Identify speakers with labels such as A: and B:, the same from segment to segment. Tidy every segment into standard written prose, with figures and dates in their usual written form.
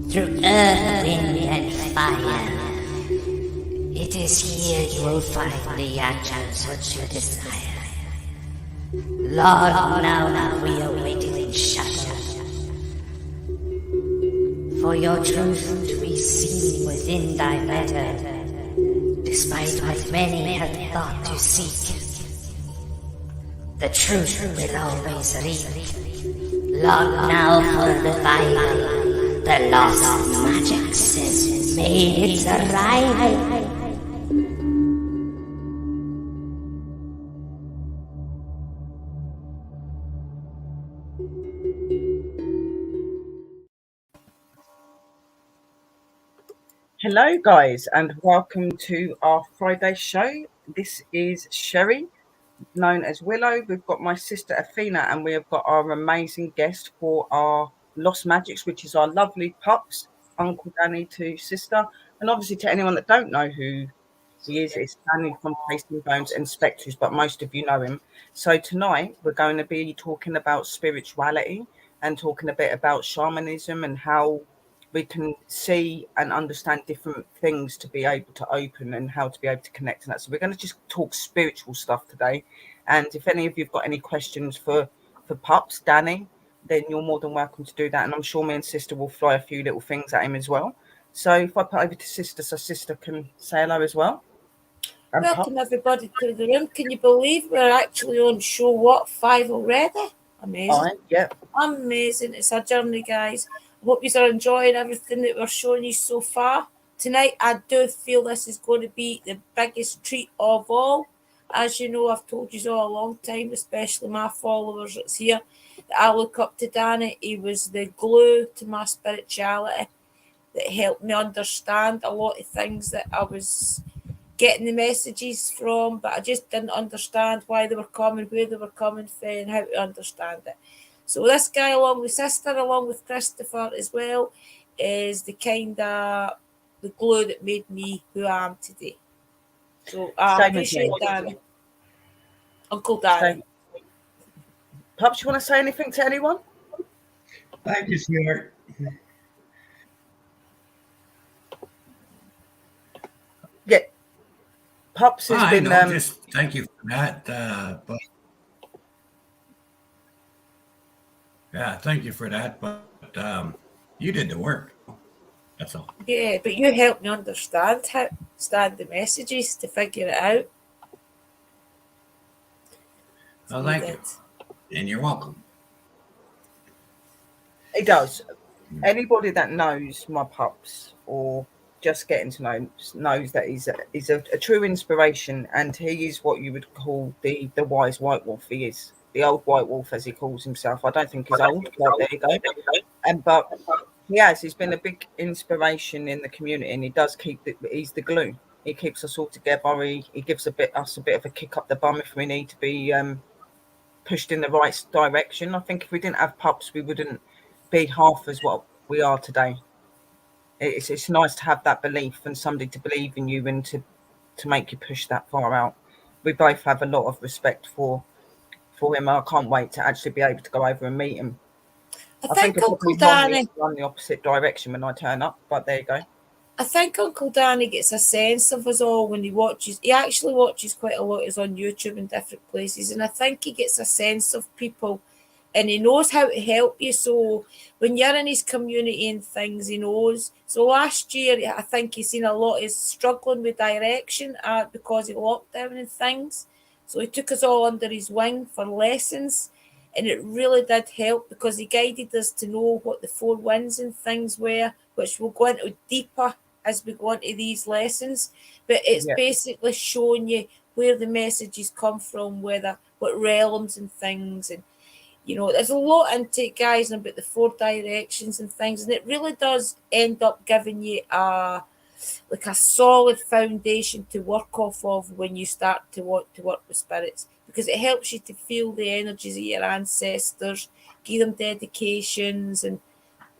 A: through earth, wind, and fire. It is here you will find the answers which you desire. Long now have we awaited in shadow, for your truth to be seen within thy letter, despite what many had thought to seek. The truth will always read. Long now for the Bible, the lost magic says made its arrival.
B: Hello guys and welcome to our Friday show. This is Sherry, known as Willow. We've got my sister Aphina and we have got our amazing guest for our Lost Magics, which is our lovely pups, Uncle Danny to sister. And obviously to anyone that don't know who he is, it's Danny from Tasting Bones and Spectres, but most of you know him. So tonight we're going to be talking about spirituality and talking a bit about shamanism and how we can see and understand different things to be able to open and how to be able to connect and that. So we're going to just talk spiritual stuff today. And if any of you've got any questions for Pups, Danny, then you're more than welcome to do that. And I'm sure me and sister will fly a few little things at him as well. So if I put over to sister so sister can say hello as well.
C: And welcome everybody to the room. Can you believe we're actually on show 5 already? Amazing.
B: Yeah.
C: Amazing. It's a journey, guys. I hope you are enjoying everything that we're showing you so far. Tonight, I do feel this is going to be the biggest treat of all. As you know, I've told you all a long time, especially my followers that's here, that I look up to Danny. He was the glue to my spirituality that helped me understand a lot of things that I was getting the messages from, but I just didn't understand why they were coming, where they were coming from, and how to understand it. So this guy, along with sister, along with Christopher as well, is the kind of the glue that made me who I am today. So I appreciate Danny. Uncle Danny.
B: Pups, you want to say anything to anyone?
D: Thank you, sweetheart.
B: Yeah. Pups has been...
D: just thank you for that. But yeah, thank you for that. But you did the work. That's all.
C: Yeah, but you helped me understand the messages to figure it out.
D: Well, thank you. And you're welcome.
B: It does. Anybody that knows my pups or just getting to know knows that he's a true inspiration, and he is what you would call the wise white wolf. He is the old white wolf, as he calls himself. I don't think he's old, but there you go. But he's been a big inspiration in the community, and he does he's the glue. He keeps us all together. He gives us a bit of a kick up the bum if we need to be pushed in the right direction. I think if we didn't have pups, we wouldn't be half as what we are today. It's nice to have that belief and somebody to believe in you and to make you push that far out. We both have a lot of respect for him. I can't wait to actually be able to go over and meet him.
C: I think Uncle Danny
B: run the opposite direction when I turn up, but there you go.
C: I think Uncle Danny gets a sense of us all when he watches. He actually watches quite a lot. He's on YouTube in different places, and I think he gets a sense of people, and he knows how to help you. So when you're in his community and things, he knows. So last year, I think he's seen a lot of struggling with direction because of lockdown and things. So he took us all under his wing for lessons, and it really did help because he guided us to know what the 4 winds and things were, which we'll go into deeper as we go into these lessons. But it's basically showing you where the messages come from, what realms and things. And, you know, there's a lot into it, guys, about the 4 directions and things. And it really does end up giving you a solid foundation to work off of when you start to want to work with spirits, because it helps you to feel the energies of your ancestors, give them dedications and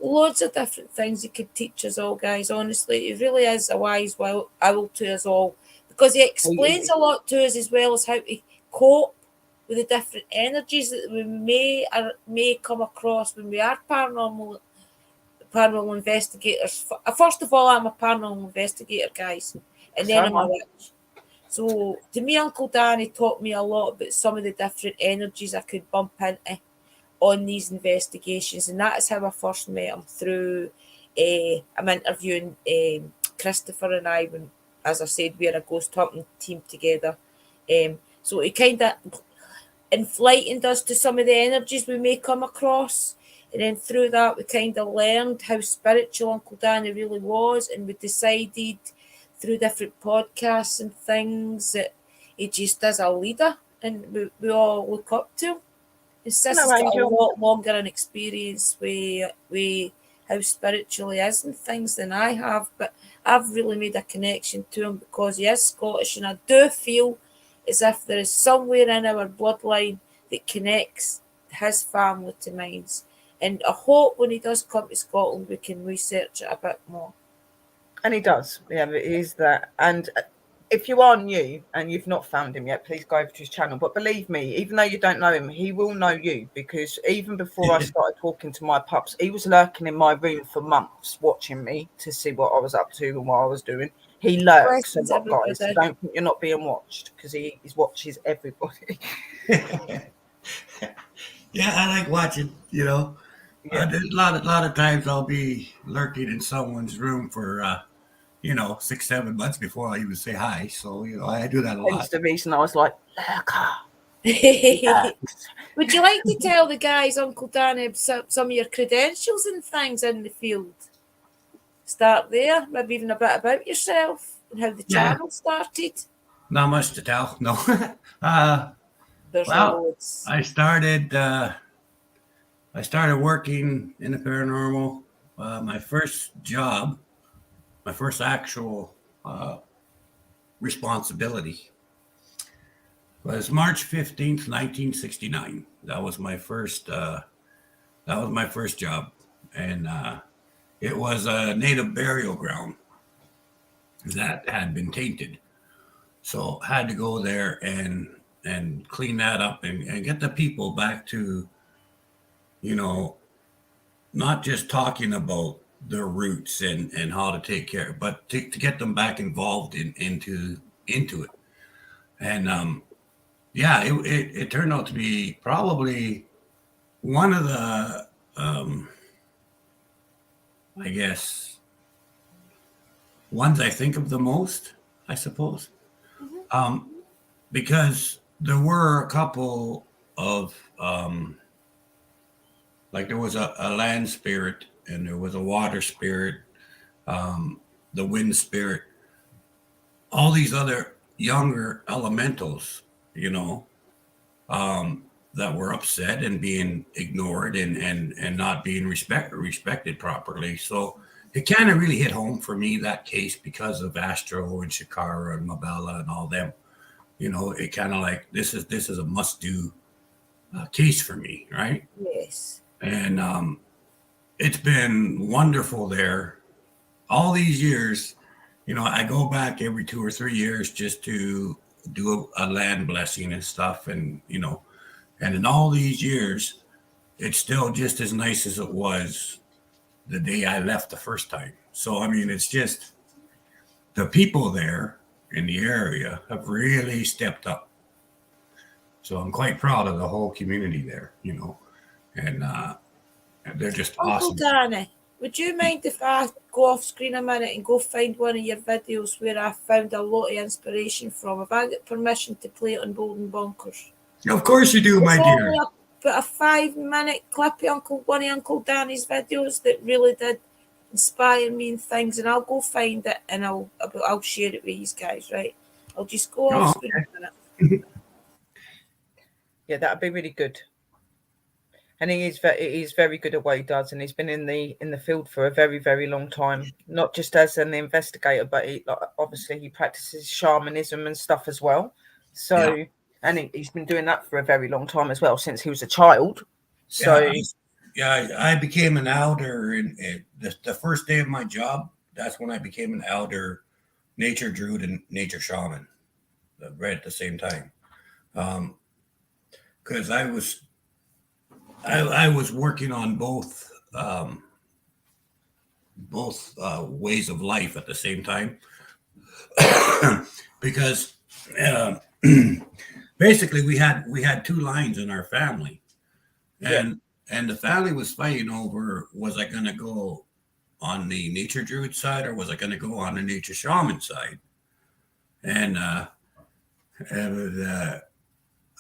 C: loads of different things he could teach us all, guys. Honestly, it really is a wise owl to us all, because he explains a lot to us as well as how to cope with the different energies that we may come across when we are paranormal paranormal investigators. First of all, I'm a paranormal investigator, guys, and then I'm a witch. So to me, Uncle Danny taught me a lot about some of the different energies I could bump into on these investigations, and that is how I first met him, through I'm interviewing Christopher and I, when, as I said, we're a ghost hunting team together. So he kind of enlightened us to some of the energies we may come across, and then through that we kind of learned how spiritual Uncle Danny really was, and we decided through different podcasts and things that he just is a leader, and we all look up to him. His sister's got a lot longer an experience with how spiritual he is and things than I have, but I've really made a connection to him because he is Scottish, and I do feel as if there is somewhere in our bloodline that connects his family to mine. And I hope when he does come to Scotland, we can research it a bit more.
B: And he does. Yeah, it is that. And if you are new and you've not found him yet, please go over to his channel. But believe me, even though you don't know him, he will know you, because even before I started talking to my pups, he was lurking in my room for months, watching me to see what I was up to and what I was doing. He lurks a lot, guys. So don't think you're not being watched, because he watches everybody.
D: Yeah, I like watching, you know. Yeah. A lot of times I'll be lurking in someone's room for 6-7 months before I even say hi. So, I do that a lot.
B: That's the reason I was like, lurker.
C: Would you like to tell the guys, Uncle Danny, some of your credentials and things in the field? Start there, maybe even a bit about yourself and how the channel started.
D: Not much to tell, no.
C: There's loads.
D: I started working in the paranormal. My first job, my first actual responsibility was March 15th, 1969. That was my first job. And it was a native burial ground that had been tainted. So had to go there and clean that up and get the people back to, not just talking about their roots and how to take care, but to get them back involved into it. And it turned out to be probably one of the I guess ones I think of the most, I suppose. Because there were a couple of there was a land spirit, and there was a water spirit, the wind spirit, all these other younger elementals, that were upset and being ignored and not being respected properly. So it kind of really hit home for me, that case, because of Astro and Shakara and Mabella and all them. It kind of like, this is a must-do case for me, right?
C: Yes.
D: And it's been wonderful there all these years. I go back every 2 or 3 years just to do a land blessing and stuff. And, and in all these years, it's still just as nice as it was the day I left the first time. So, I mean, it's just the people there in the area have really stepped up. So I'm quite proud of the whole community there, and they're just awesome.
C: Uncle Danny, would you mind if I go off screen a minute and go find one of your videos where I found a lot of inspiration from? Have I got permission to play it on Golden Bonkers?
D: Of course you do, my dear.
C: But a 5-minute clip of one of Uncle Danny's videos that really did inspire me and things, and I'll go find it and I'll share it with you guys, right? I'll just go off screen a minute.
B: Yeah, that'd be really good. And he is very good at what he does, and he's been in the field for a very, very long time. Not just as an investigator, but obviously he practices shamanism and stuff as well. So, yeah. And he's been doing that for a very long time as well, since he was a child. So,
D: yeah, I became an elder in the first day of my job. That's when I became an elder, nature druid and nature shaman, right at the same time. Because I was working on both ways of life at the same time. Because basically we had two lines in our family, and the family was fighting over, was I going to go on the nature druid side or was I going to go on the nature shaman side? And a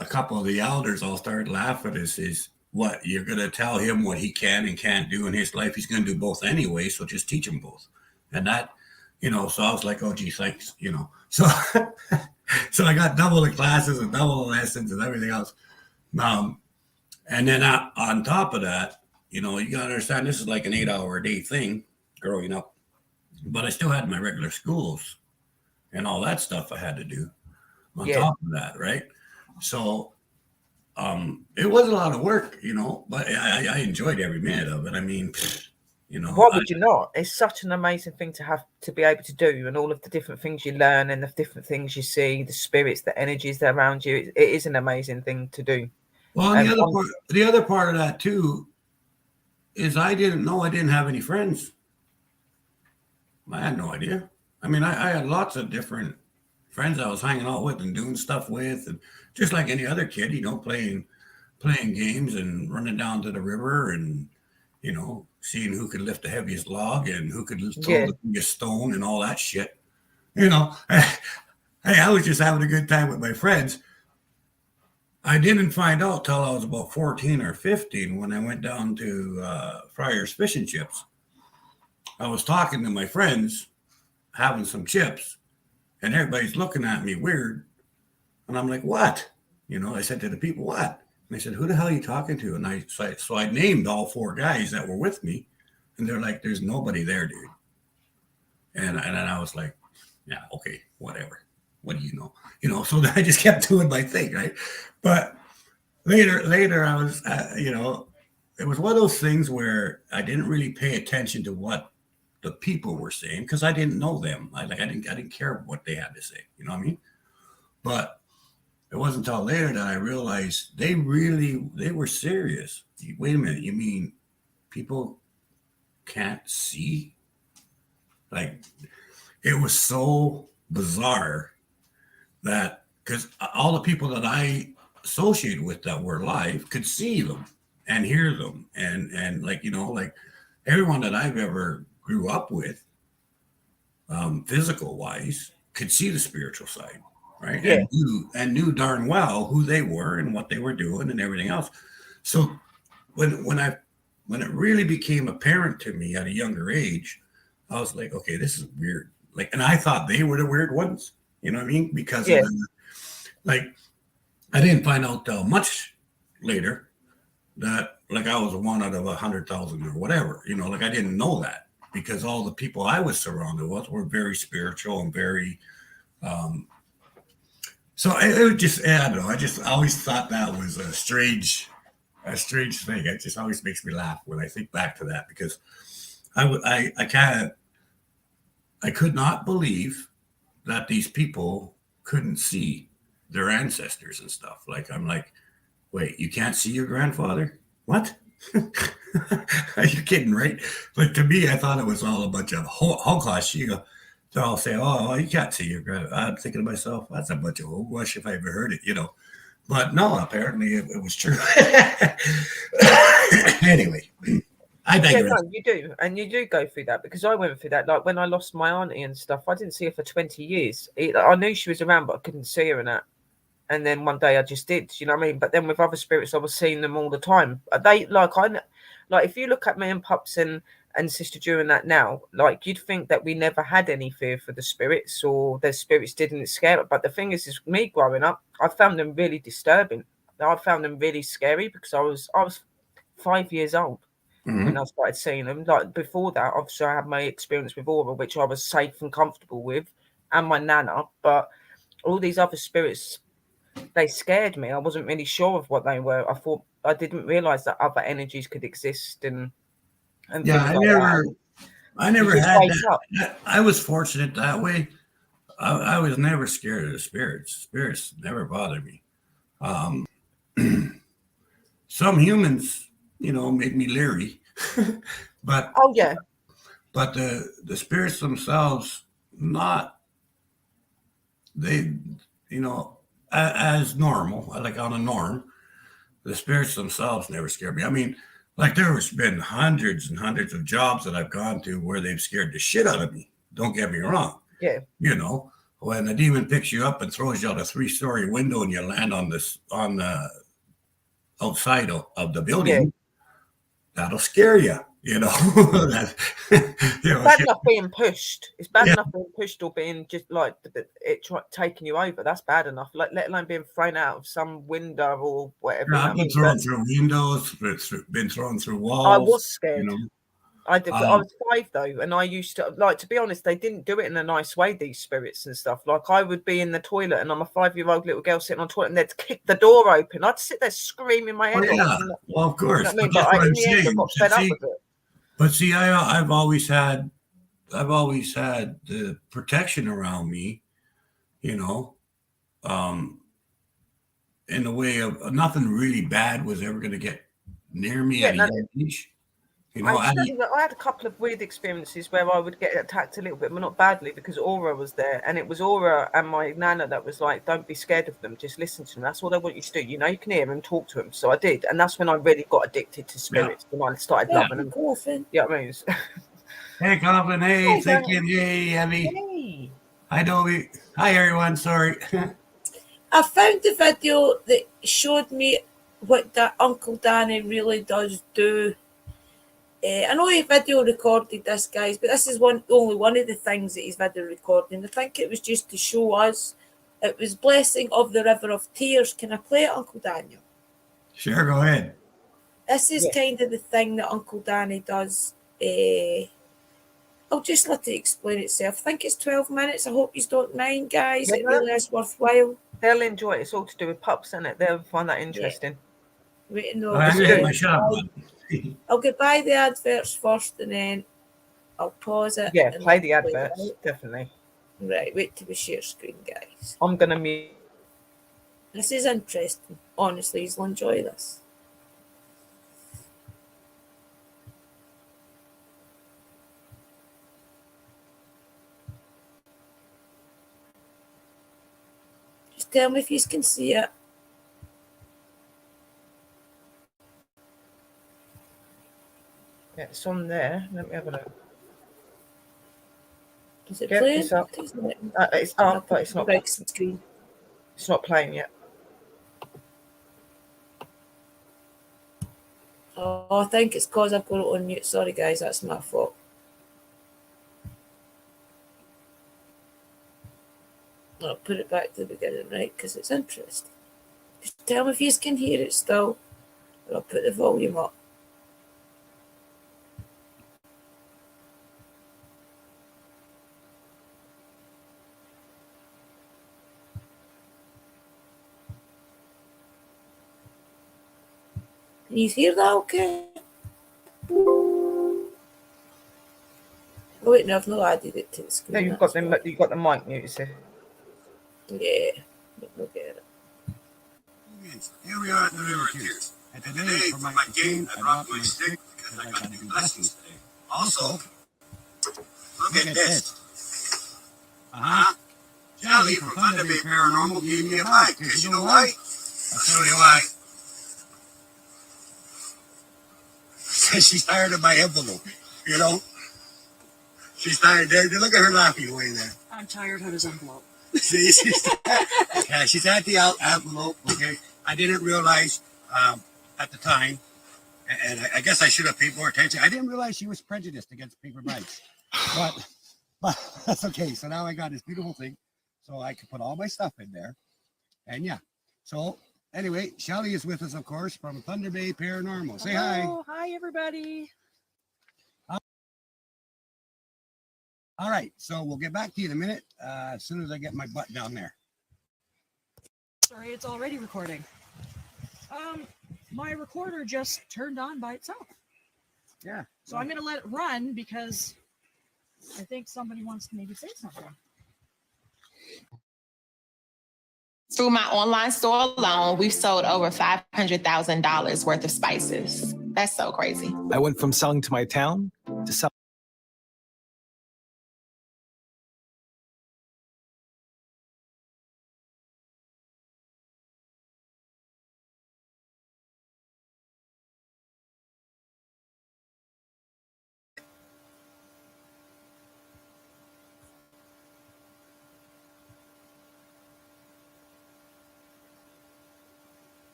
D: couple of the elders all started laughing. Is what you're going to tell him what he can and can't do in his life? He's going to do both anyway, so just teach him both. And that, so I was like, oh gee, thanks, So so I got double the classes and double the lessons and everything else. And then on top of that, you got to understand this is like an 8-hour a day thing growing up, but I still had my regular schools and all that stuff I had to do on top of that, right? So it was a lot of work, but I enjoyed every minute of it. I mean,
B: why would you not? It's such an amazing thing to have to be able to do, and all of the different things you learn and the different things you see, the spirits, the energies that are around you. It is an amazing thing to do.
D: Well, the other part of that too is I didn't know I didn't have any friends. I had no idea. I mean, I had lots of different friends I was hanging out with and doing stuff with, and just like any other kid, playing games and running down to the river and seeing who could lift the heaviest log and who could throw the biggest stone and all that shit. Hey, I was just having a good time with my friends. I didn't find out till I was about 14 or 15 when I went down to Friar's Fish and Chips. I was talking to my friends, having some chips, and everybody's looking at me weird. And I'm like, what? I said to the people, what? And they said, who the hell are you talking to? And so I named all 4 guys that were with me. And they're like, there's nobody there, dude. And then I was like, yeah, okay, whatever. What do you know? So I just kept doing my thing, right? But later I was, it was one of those things where I didn't really pay attention to what the people were saying because I didn't know them. I didn't care what they had to say. You know what I mean? But it wasn't until later that I realized they were serious. Wait a minute, you mean people can't see? Like, it was so bizarre that because all the people that I associated with that were alive could see them and hear them and like everyone that I've ever grew up with, physical wise, could see the spiritual side, right? Yeah. And knew darn well who they were and what they were doing and everything else. So when it really became apparent to me at a younger age, I was like, okay, this is weird. Like, and I thought they were the weird ones, you know what I mean? Because of I didn't find out till much later that like I was one out of 100,000 or whatever, I didn't know that because all the people I was surrounded with were very spiritual and very, so it was just, I don't know. I just always thought that was a strange thing. It just always makes me laugh when I think back to that because I could not believe that these people couldn't see their ancestors and stuff. Like, I'm like, wait, you can't see your grandfather? What? Are you kidding, right? Like, to me, I thought it was all a bunch of hogwash. They'll all say, oh, you can't see your grandfather. I'm thinking to myself, that's a bunch of hogwash if I ever heard it, But no, apparently it was true. Anyway, I digress.
B: Yeah, no, you do. And you do go through that because I went through that. Like when I lost my auntie and stuff, I didn't see her for 20 years. I knew she was around, but I couldn't see her and that. And then one day I just did, you know what I mean? But then with other spirits, I was seeing them all the time. They if you look at me and Pups and Sister Drew and that now, like you'd think that we never had any fear for the spirits or the spirits didn't scare us. But the thing is me growing up, I found them really disturbing. I found them really scary because I was 5 years old when I started seeing them. Like before that, obviously I had my experience with Aura, which I was safe and comfortable with, and my Nana. But all these other spirits, they scared me. I wasn't really sure of what they were. I didn't realize that other energies could exist and
D: yeah, I never had that. I was fortunate that way. I was never scared of the spirits. Spirits never bothered me. Some humans, made me leery, but but the spirits themselves, not they, you know, as normal, like on a norm, the spirits themselves never scared me. I mean, like there's been hundreds and hundreds of jobs that I've gone to where they've scared the shit out of me. Don't get me wrong.
B: Yeah.
D: You know, when a demon picks you up and throws you out a 3-story window and you land on the outside of the building, that'll scare you. You know,
B: bad enough being pushed. It's bad enough being pushed or being just like taking you over. That's bad enough. Like, let alone being thrown out of some window or whatever.
D: I've been thrown through windows, been thrown through walls.
B: I was scared.
D: You know?
B: I did. I was 5 though, and I used to like. To be honest, they didn't do it in a nice way. These spirits and stuff. Like I would be in the toilet, and I'm a 5-year-old little girl sitting on the toilet, and they'd kick the door open. I'd sit there screaming my head off.
D: Well, of course.
B: You know what I mean? But in the end, I got fed up with it.
D: But see, I've always had the protection around me, you know, in the way of nothing really bad was ever going to get near me at a young age. You know,
B: I had a couple of weird experiences where I would get attacked a little bit, but not badly, because Aura was there, and it was Aura and my nana that was like, "Don't be scared of them, just listen to them. That's all they want you to do. You know, you can hear them, talk to them." So I did, and that's when I really got addicted to spirits, when I started loving them.
C: Coffin.
B: Yeah, I mean,
D: hey, Coffin. Hey, thinking. Hey, Abby.
B: Hey.
D: Hi, Dobie. Hi, everyone. Sorry.
C: I found the video that showed me what that Uncle Danny really does do. I know he video recorded this, guys, but this is only one of the things that he's video recording. I think it was just to show us. It was Blessing of the River of Tears. Can I play it, Uncle Daniel?
D: Sure, go ahead.
C: This is kind of the thing that Uncle Danny does. I'll just let it explain itself. I think it's 12 minutes. I hope you don't mind, guys. It really is worthwhile.
B: They'll enjoy it. It's all to do with pups, isn't it? They'll find that interesting.
C: Wait, no. I'll get by the adverts first and then I'll pause it.
B: Yeah, play the adverts, definitely.
C: Right, wait till we share screen, guys.
B: I'm going to mute.
C: This is interesting. Honestly, you'll enjoy this. Just tell me if you can see it.
B: Yeah, it's on there. Let me have a look.
C: Is it playing?
B: It's up. It's up, but it's not.
C: Screen.
B: It's not playing yet.
C: Oh, I think it's because I've got it on mute. Sorry, guys, that's my fault. I'll put it back to the beginning, right? Because it's interesting. Just tell me if you can hear it still. I'll put the volume up. Can you hear that okay? Oh, wait, no, I've not added it to the screen.
B: No, you've got the mic muted, see?
C: Yeah, we'll get it.
E: Here we are at the River Tears. And today, for my game, I dropped my stick because I got to do blessings today. Also, look at this. Jelly from Thunder Bay Paranormal gave me a bite. Because you know why? I'll show you why. She's tired of my envelope, you know? She's tired. Look at her laughing away there.
F: I'm tired of his envelope.
E: See, she's at the envelope, okay? I didn't realize at the time, and I guess I should have paid more attention. I didn't realize she was prejudiced against paper bites. But that's okay. So now I got this beautiful thing, so I can put all my stuff in there. And yeah, so anyway, Shelly is with us, of course, from Thunder Bay Paranormal. Say hi.
F: Oh, hi, everybody.
E: All right, so we'll get back to you in a minute as soon as I get my butt down there.
F: Sorry, it's already recording. My recorder just turned on by itself.
E: Yeah.
F: So I'm going to let it run because I think somebody wants to maybe say something.
G: Through my online store alone, we've sold over $500,000 worth of spices. That's so crazy.
H: I went from selling to my town to selling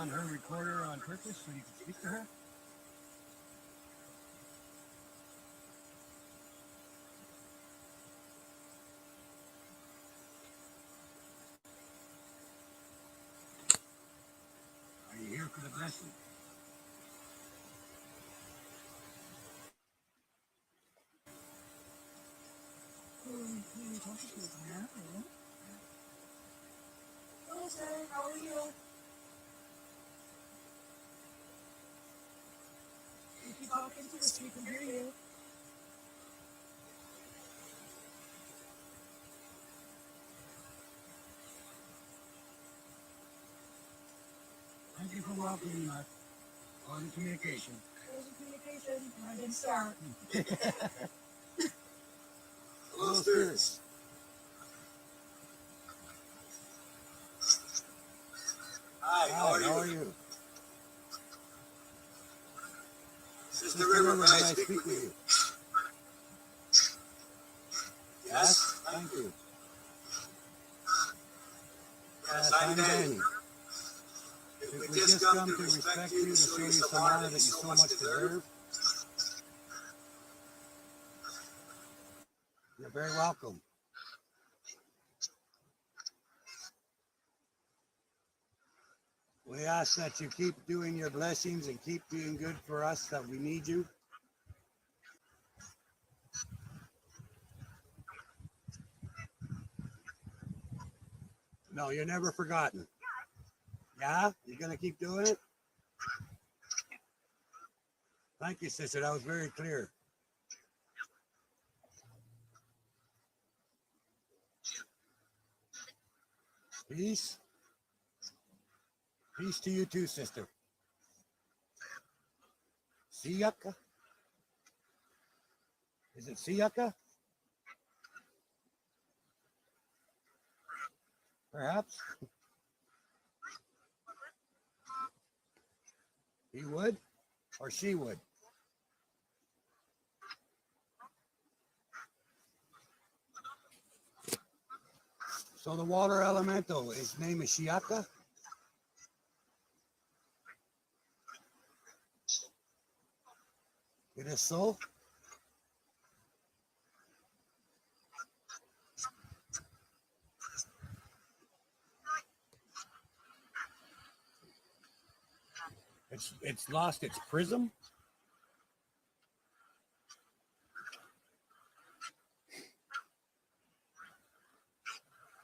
E: on her recorder on purpose so you can speak to her? Are you here for the blessing?
F: Hello, sir. How are you? If you talk into this, we can hear you.
E: Thank you for welcoming us on communication.
F: There's a communication. I didn't start.
E: Hello, spirits. Hi, how are you? Sister River, may I speak with you? Yes, thank you. Yes, I'm Danny. If we just come to respect you, to show you some honor that you so much deserve, you're very welcome. We ask that you keep doing your blessings and keep being good for us, that we need you. No, you're never forgotten. Yeah? You're going to keep doing it? Thank you, sister. That was very clear. Peace. Peace to you too, sister. Siyaka? Is it Siyaka? Perhaps. He would or she would? So the water elemental, his name is Shiaka? It is so? It's lost its prism?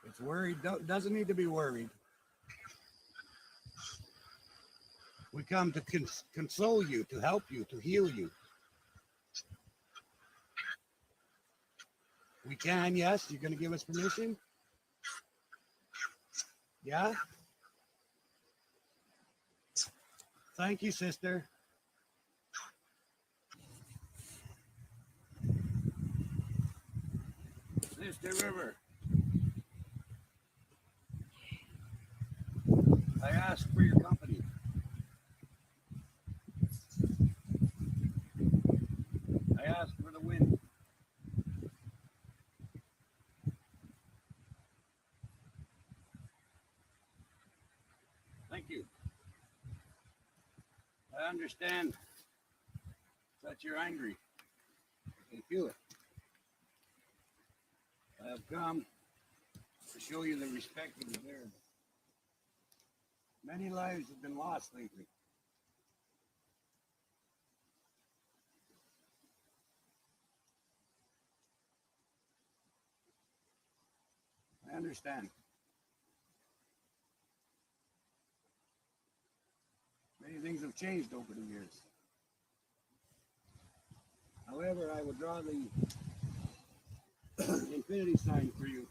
E: It's worried, doesn't need to be worried. We come to console you, to help you, to heal you. We can, yes. You're going to give us permission? Yeah? Thank you, sister. Sister River. I ask for your company. I ask for the wind. Thank you. I understand that you're angry. I can feel it. I have come to show you the respect you deserve. Many lives have been lost lately. I understand. Many things have changed over the years. However, I will draw the infinity sign for you.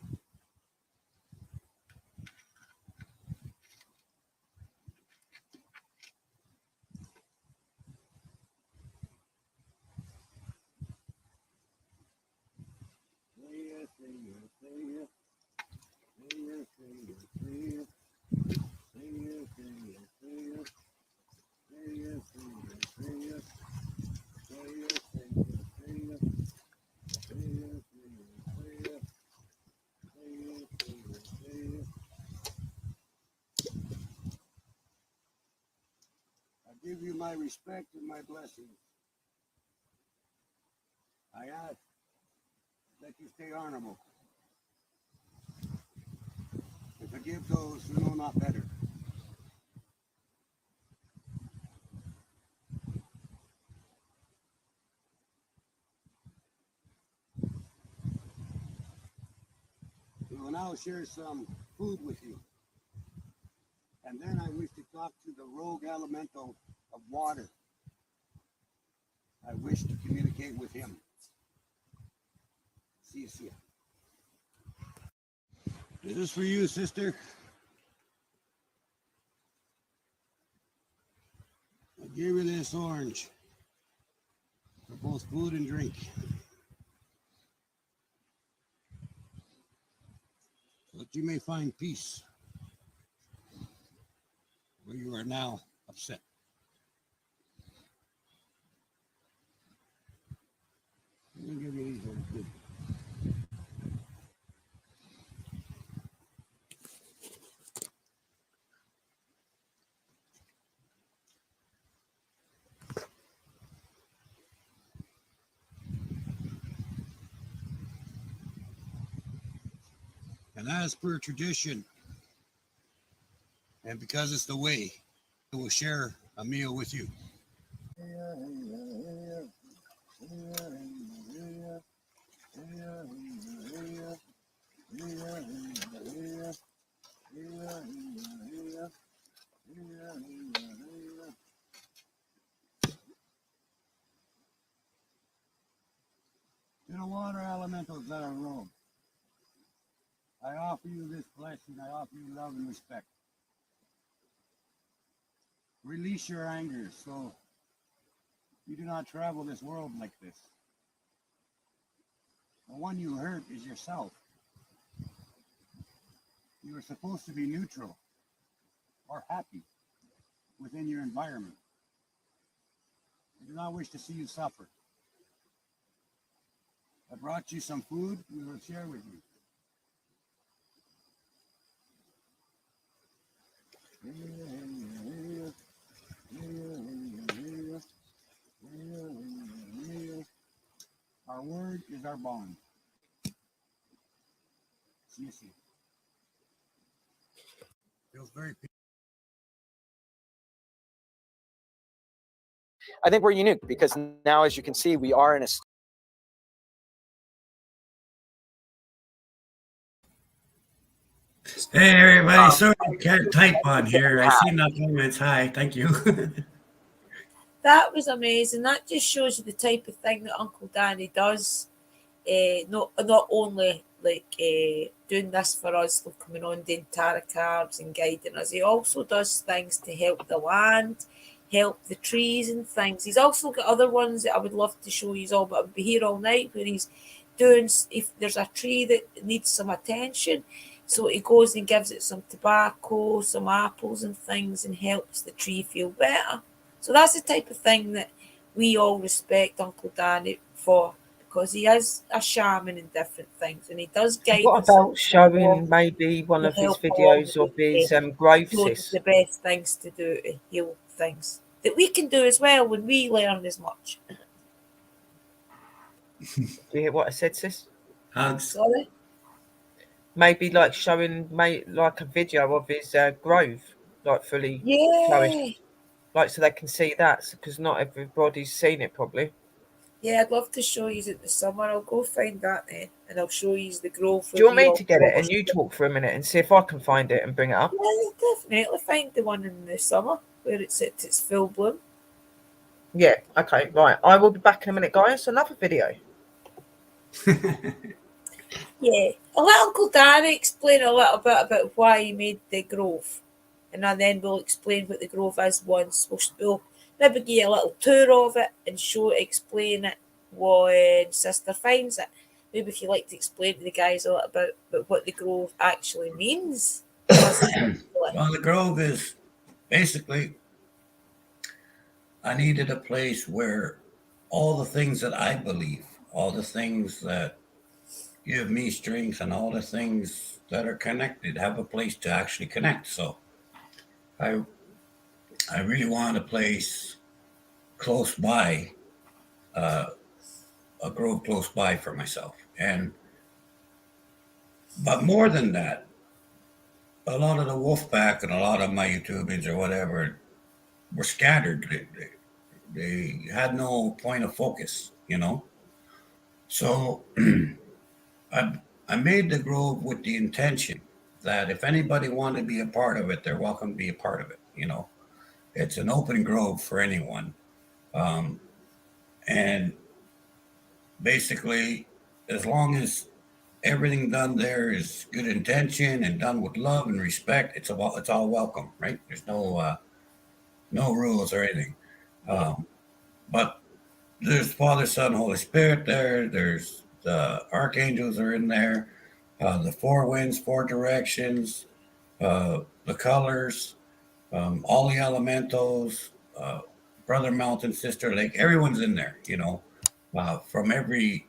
E: give you my respect and my blessings. I ask that you stay honorable and forgive those who know not better. We will now share some food with you. And then I wish to talk to the rogue elemental of water. I wish to communicate with him. See you. This is for you, sister. I gave you this orange for both food and drink. So that you may find peace where you are now upset. Let me give you these ones too. And as per tradition, and because it's the way, I will share a meal with you. To the water elementals that are rogue, I offer you this blessing. I offer you love and respect. Release your anger so you do not travel this world like this. The one you hurt is yourself. You are supposed to be neutral or happy within your environment. I do not wish to see you suffer. I brought you some food we will share with you. Our word is our bond. See you soon. Feels very peaceful.
H: I think we're unique because now, as you can see, we are in a
D: Hey, everybody. Sorry I can't type on here. I see no comments. Hi. Thank you.
C: That was amazing. That just shows you the type of thing that Uncle Danny does. Not only doing this for us, coming on doing tarot cards and guiding us. He also does things to help the land, help the trees and things. He's also got other ones that I would love to show you all, but I'll be here all night where he's doing, if there's a tree that needs some attention, so he goes and gives it some tobacco, some apples and things, and helps the tree feel better. So that's the type of thing that we all respect Uncle Danny for, because he is a shaman in different things, and he does guide
B: What
C: us.
B: about showing maybe one of his videos of his grove sis?
C: The best things to do to heal things that we can do as well when we learn as much.
B: Do you hear what I said, sis?
C: Sorry?
B: Maybe like showing like a video of his grove, like fully flourished, like so they can see that, because not everybody's seen it probably.
C: Yeah, I'd love to show you it this summer. I'll go find that then, and I'll show you the grove.
B: Do you want me to get it and you talk for a minute and see if I can find it and bring it up?
C: Yeah, definitely find the one in the summer where it's at its full bloom.
B: Yeah, okay, right. I will be back in a minute, guys. Another video.
C: Yeah, I'll let Uncle Danny explain a little bit about why he made the grove, and then we'll explain what the grove is once. We'll maybe give you a little tour of it and explain it when Sister finds it. Maybe if you like to explain to the guys a little bit about what the grove actually means.
D: Well, the grove is basically, I needed a place where all the things that I believe, all the things that give me strength, and all the things that are connected have a place to actually connect. So I I really wanted a place close by, a grove close by for myself. But more than that, a lot of the wolf pack and a lot of my YouTubers or whatever were scattered. They had no point of focus, you know. So I made the grove with the intention that if anybody wanted to be a part of it, they're welcome to be a part of it. You know, it's an open grove for anyone. And basically, as long as everything done there is good intention and done with love and respect, it's all welcome, right? There's no rules or anything. But there's Father, Son, Holy Spirit there. There's the archangels are in there. The four winds, four directions, the colors, all the elementals, brother mountain, sister lake. Everyone's in there. You know, from every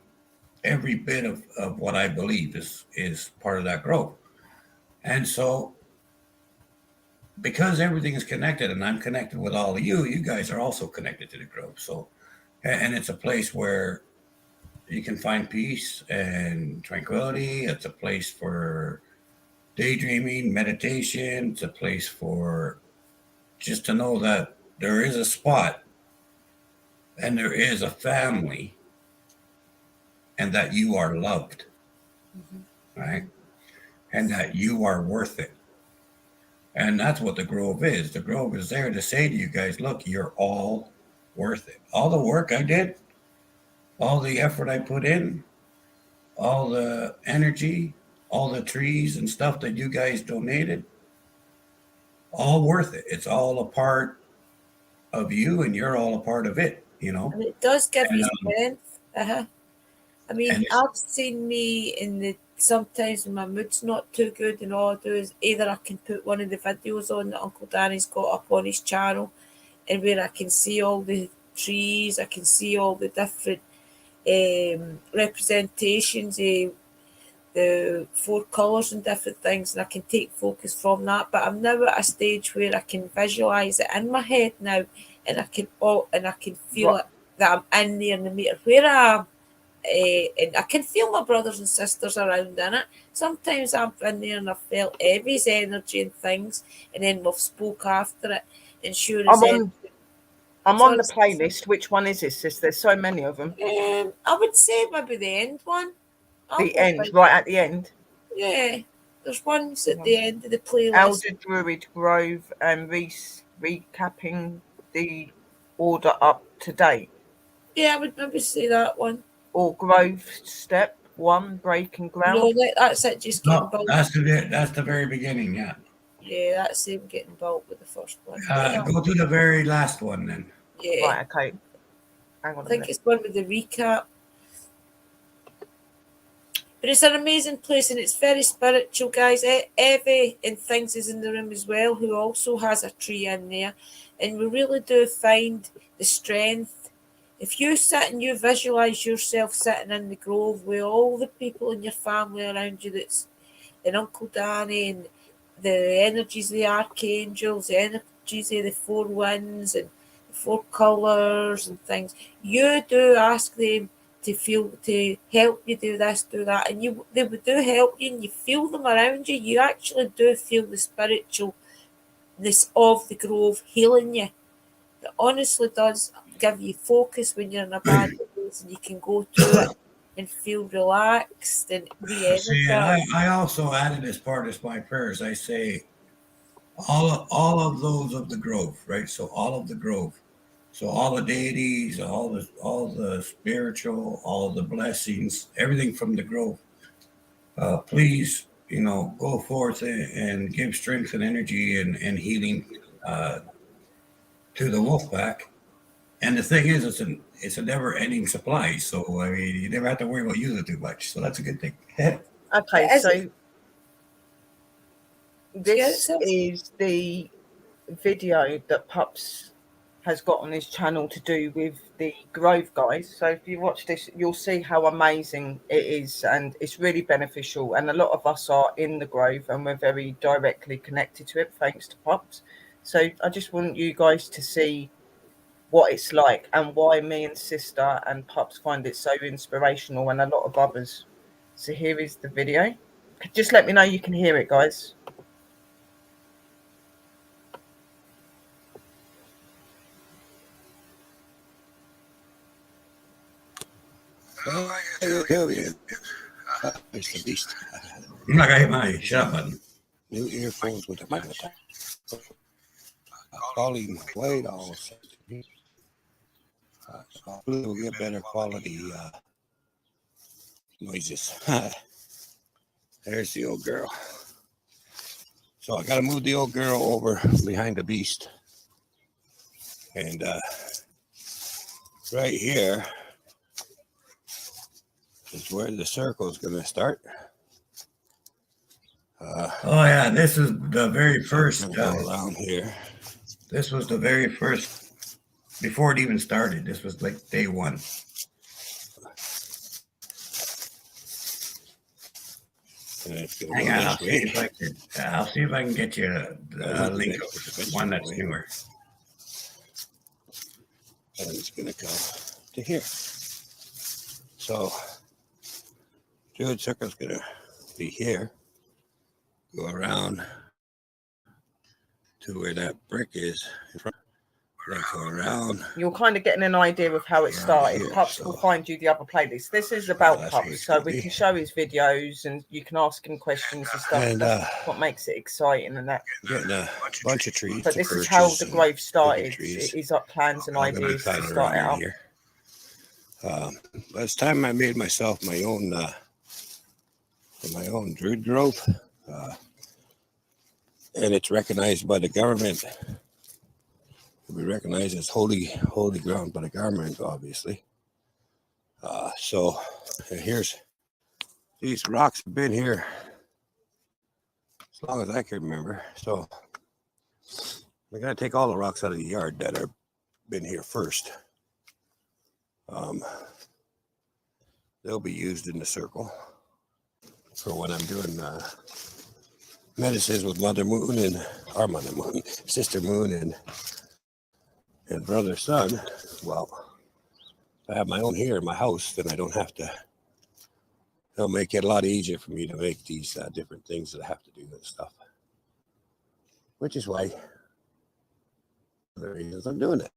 D: bit of what I believe is part of that growth. And so, because everything is connected, and I'm connected with all of you, you guys are also connected to the grove. So, and it's a place where you can find peace and tranquility. It's a place for daydreaming, meditation. It's a place for just to know that there is a spot and there is a family and that you are loved, right? And that you are worth it. And that's what the grove is. The grove is there to say to you guys, look, you're all worth it. All the work I did, all the effort I put in, all the energy, all the trees and stuff that you guys donated, all worth it. It's all a part of you and you're all a part of it, you know?
C: And it does give
D: And,
C: you strength. I mean, I've seen me in the sometimes when my mood's not too good, and all I do is either I can put one of the videos on that Uncle Danny's got up on his channel, and where I can see all the trees, I can see all the different representations of the four colours and different things, and I can take focus from that. But I'm now at a stage where I can visualise it in my head now, and I can feel it that I'm in there, no matter where I am. And I can feel my brothers and sisters around in it. Sometimes I've been there and I've felt Evie's energy and things, and then we've spoke after it. And sure as
B: I'm on the playlist. Which one is this? There's so many of them.
C: I would say maybe the end one.
B: The end, right at the end.
C: Yeah, there's ones at the end of the playlist.
B: Elder Druid Grove and Reese recapping the order up to date.
C: Yeah, I would maybe say that one.
B: Or Grove Step 1, Breaking Ground.
C: No, that's it, just getting built.
D: That's the very beginning, yeah.
C: Yeah, that's him getting built with the first one.
D: Go to the very last one then.
C: Yeah.
B: Right, okay. Hang on
C: I think it's one with the recap. But it's an amazing place and it's very spiritual, guys. Evie and Things is in the room as well, who also has a tree in there. And we really do find the strength. If you sit and you visualise yourself sitting in the grove with all the people in your family around you, and Uncle Danny and the energies of the archangels, the energies of the four winds and the four colours and things, you do ask them to help you do this, do that, and they would do help you, and you feel them around you. You actually do feel the spiritualness of the grove healing you. It honestly does give you focus when you're in a bad place, and you can go to it and feel relaxed and re-energized.
D: I also added as part of my prayers, I say all of those of the grove, right? So all of the grove. So all the deities, all the spiritual, all the blessings, everything from the grove. Please, go forth and give strength and energy and healing to the wolf pack. And the thing is, it's a never-ending supply. So I mean, you never have to worry about using it too much. So that's a good thing.
B: Okay, so this is the video that Pups has got on his channel to do with the Grove guys. So if you watch this, you'll see how amazing it is, and it's really beneficial. And a lot of us are in the Grove, and we're very directly connected to it, thanks to Pups. So I just want you guys to see what it's like and why me and sister and Pups find it so inspirational, and a lot of others. So here is the video. Just let me know you can hear it, guys.
E: It's the beast.
D: I'm not gonna hit my shut button.
E: New earphones with a microphone. Calling Wade all so hopefully we'll get better quality noises. There's the old girl. So I gotta move the old girl over behind the beast. And right here is where the circle is gonna start.
D: Oh yeah, this is the very first.
E: Around here.
D: This was the very first, before it even started. This was like day one. Hang on, I'll see if I can get you the link to one that's newer.
E: And it's gonna come to here. So Druid Circle's gonna be here. Go around to where that brick is. Go around.
B: You're kind of getting an idea of how it started.
E: Here,
B: Pups
E: so
B: will find you the other playlist. This is about
E: that's
B: Pups,
E: where
B: so we
E: it's
B: can show his videos and you can ask him questions and stuff.
E: And,
B: That's what makes it exciting and that.
E: getting a bunch of trees.
B: But
E: to
B: this is how
E: purchase
B: the
E: and
B: grove started.
E: trees.
B: It is up plans and
E: I'm gonna be
B: ideas to
E: planting
B: start it
E: around
B: up.
E: here. By the time I made myself my own druid grove, and it's recognized by the government. We recognize as holy ground by the government, obviously. So here's these rocks have been here as long as I can remember. So we're gonna take all the rocks out of the yard that have been here first. They'll be used in the circle for when I'm doing medicines with Mother Moon and our Mother Moon, Sister Moon, and Brother Sun. Well, if I have my own here in my house, then I don't have to. It'll make it a lot easier for me to make these different things that I have to do and stuff. Which is why the reasons I'm doing it.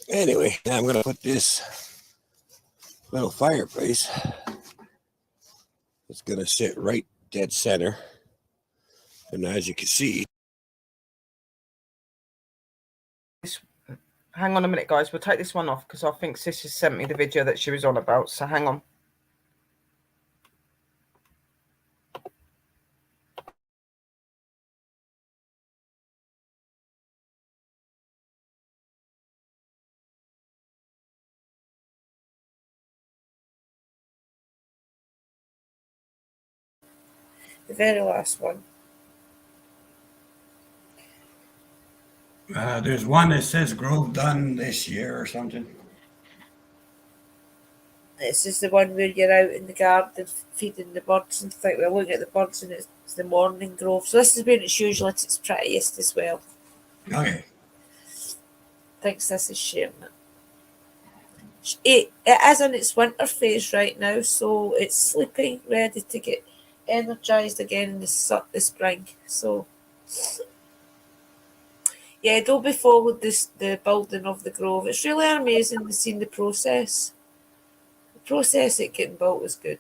E: Anyway, now I'm going to put this little fireplace. It's going to sit right dead center. And as you can see,
B: Hang on a minute, guys. We'll take this one off because I think Sis has sent me the video that she was on about. So hang on.
C: The very last one.
D: There's one that says grove done this year or something.
C: This is the one where you're out in the garden feeding the birds and think we're looking at the birds and it's the morning grove. So this is where it's usually at its prettiest as well.
D: Okay.
C: Thinks this is sharing it. It is in its winter phase right now, so it's sleeping, ready to get energized again in the spring. So yeah, Adobe followed the building of the grove. It's really amazing to see the process. The process it getting built is good.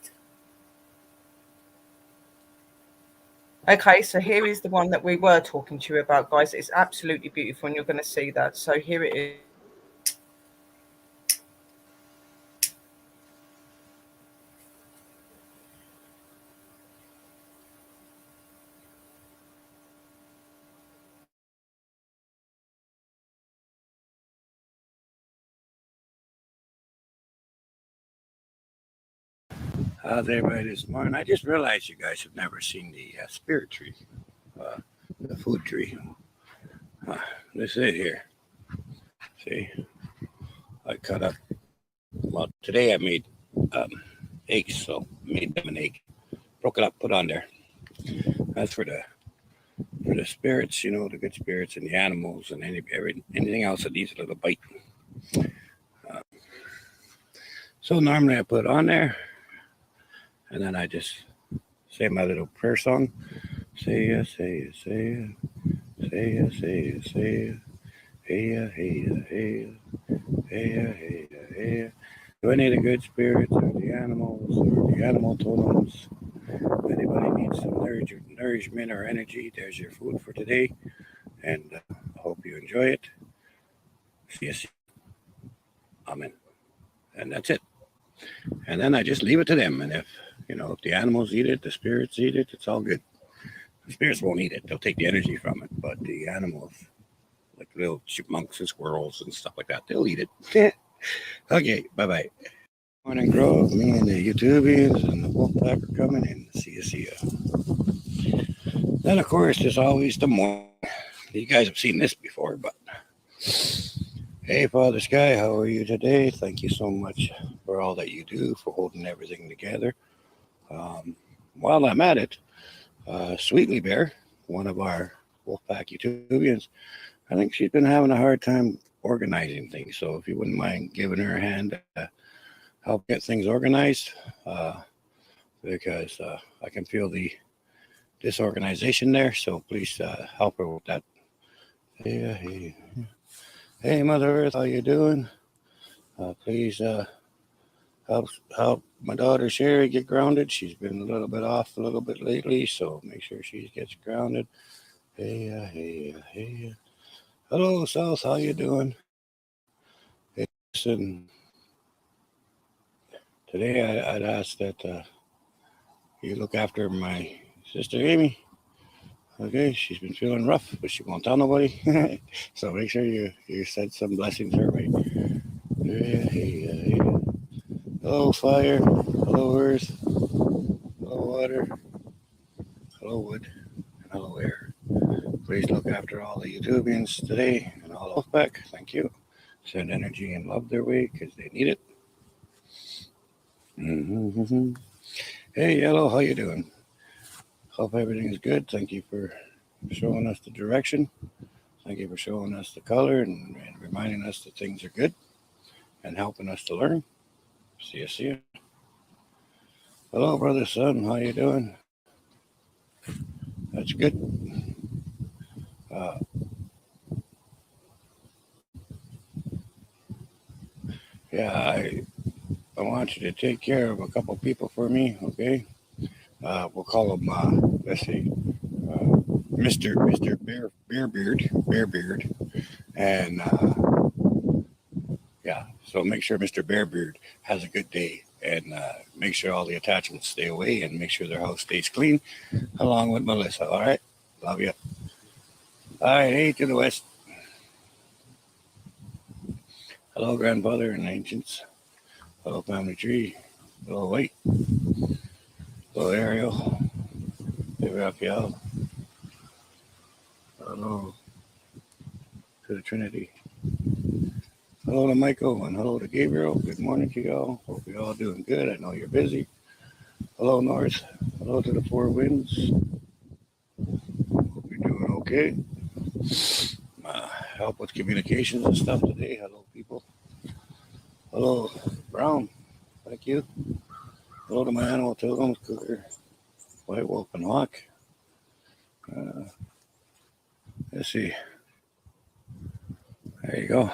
B: Okay, so here is the one that we were talking to you about, guys. It's absolutely beautiful and you're going to see that. So here it is.
E: how's everybody this morning? I just realized you guys have never seen the spirit tree, the food tree. This is it here. See, I cut up. Well, today I made eggs, so made them an egg. Broke it up, put on there. That's for the the spirits, you know, the good spirits and the animals and anything else that needs a little bite. So normally I put it on there, and then I just say my little prayer song. Say ya, say ya, say ya, say ya, say ya, say ya, hey ya, hey ya, hey ya, hey ya, hey ya, hey ya. Do any of the good spirits or the animals or the animal totems, if anybody needs some nourishment or energy, there's your food for today. And I hope you enjoy it. See you soon. Amen. And that's it. And then I just leave it to them. And if the animals eat it, the spirits eat it, it's all good. The spirits won't eat it. They'll take the energy from it. But the animals, like little chipmunks and squirrels and stuff like that, they'll eat it. Okay, bye-bye. Morning, Grove. Me and the YouTubians and the Wolfpack are coming in. See ya. Then, of course, there's always the morning. You guys have seen this before, but hey, Father Sky, how are you today? Thank you so much for all that you do, for holding everything together. While I'm at it, Sweetly Bear, one of our Wolfpack YouTubians, I think she's been having a hard time organizing things. So if you wouldn't mind giving her a hand, help get things organized, because I can feel the disorganization there. So please help her with that. Hey, Mother Earth, how you doing? Please help my daughter Sherry get grounded. She's been a little bit off a little bit lately, so make sure she gets grounded. Hey. Hello, South, how you doing? Hey, listen, today I'd ask that you look after my sister Amy. Okay, she's been feeling rough, but she won't tell nobody. So make sure you send some blessings her way. Hey. Hello, fire. Hello, earth. Hello, water. Hello, wood. And hello, air. Please look after all the YouTubians today and all of back. Thank you. Send energy and love their way because they need it. Mm-hmm. Hey, Yellow, how you doing? Hope everything is good. Thank you for showing us the direction. Thank you for showing us the color and reminding us that things are good and helping us to learn. See you. Hello, brother, son. How you doing? That's good. I want you to take care of a couple people for me, okay? We'll call them, let's see, Mr. Bearbeard, and so make sure Mr. Bearbeard has a good day, and make sure all the attachments stay away, and make sure their house stays clean, along with Melissa. All right, love you. All right, hey to the west. Hello, grandfather and ancients. Hello, family tree. Hello, White. Hello, Ariel. Hey, Raphael. Hello to the Trinity. Hello to Michael and hello to Gabriel. Good morning to y'all. Hope you're all doing good. I know you're busy. Hello, North. Hello to the Four Winds. Hope you're doing okay. Help with communications and stuff today. Hello, people. Hello, Brown. Thank you. Hello to my animal totems, Cooker, White Wolf, and Hawk. Let's see. There you go.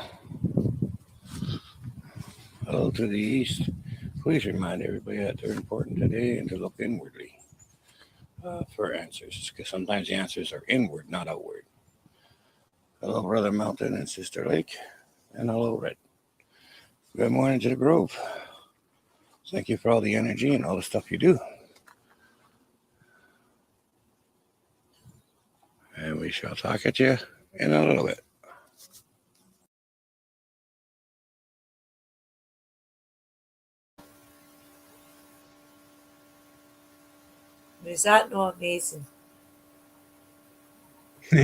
E: Hello to the east. Please remind everybody that they're important today and to look inwardly for answers, because sometimes the answers are inward, not outward. Hello, Brother Mountain and Sister Lake. And hello, Red. Good morning to the Grove. Thank you for all the energy and all the stuff you do. And we shall talk at you in a little bit.
C: Is that not amazing?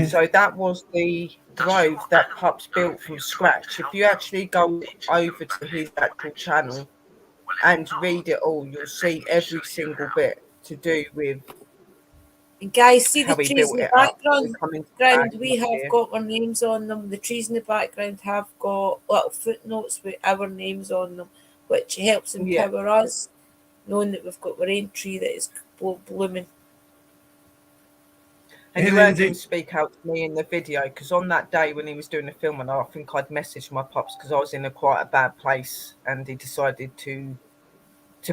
B: So that was the grove that Pup's built from scratch. If you actually go over to his actual channel and read it all, you'll see every single bit to do with
C: And guys, see the
B: how he
C: trees
B: built
C: in the
B: it up.
C: background?
B: Come into the back
C: We have
B: here.
C: got our names on them. The trees in the background have got little footnotes with our names on them, which helps
B: Yeah.
C: empower us, knowing that we've got our own tree that is blooming.
B: And
D: Hey,
B: you heard him
D: Lindsay.
B: speak out to me in the video, because on that day when he was doing the film, and I think I'd messaged my pops because I was in quite a bad place, and he decided to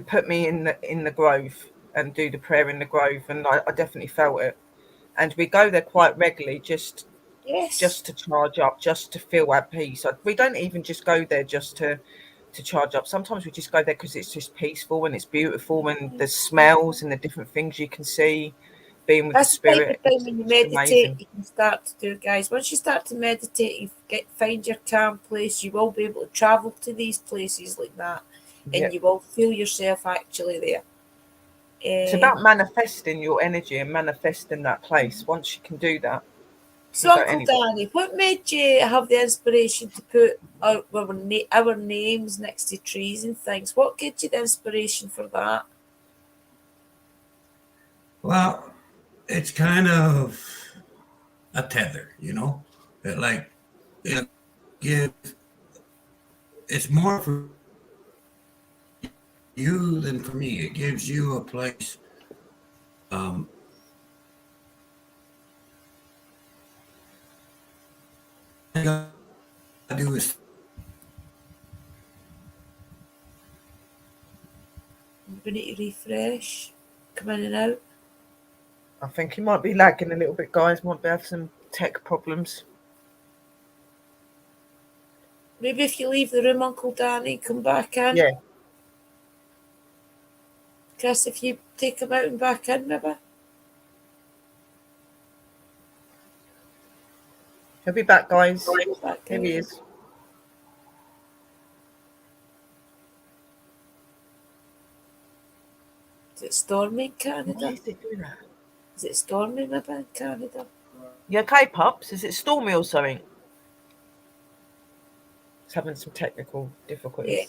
B: put me in the grove and do the prayer in the grove, and I definitely felt it. And we go there quite regularly, just
C: Yes.
B: to charge up, just to feel at peace. We don't even just go there just to charge up. Sometimes we just go there because it's just peaceful and it's beautiful, and the smells and the different things you can see. Being with
C: That's
B: the
C: the type
B: spirit,
C: of time when you
B: it's
C: meditate,
B: amazing.
C: you can start to do, guys. Once you start to meditate, you find your calm place, you will be able to travel to these places like that,
B: Yeah.
C: and you will feel yourself actually there.
B: It's about manifesting your energy and manifesting that place. Once you can do that,
C: So, Uncle Danny, what made you have the inspiration to put our names next to trees and things? What gave you the inspiration for that?
D: Well, it's kind of a tether, you know, that like it gives. It's more for you than for me. It gives you a place. All I gotta do is
C: We need to refresh, come in and out.
B: I think he might be lagging a little bit, guys. Might be have some tech problems.
C: Maybe if you leave the room, Uncle Danny, come back in.
B: Yeah.
C: Chris, if you take him out and back in, maybe.
B: He'll be back, guys.
C: Back
B: Here he is.
C: Is it stormy in
B: Why
C: Canada?
B: is it doing that?
C: Is it stormy maybe in Canada?
B: You okay, Pops? Is it stormy or something? It's having some technical difficulties.
C: Yeah.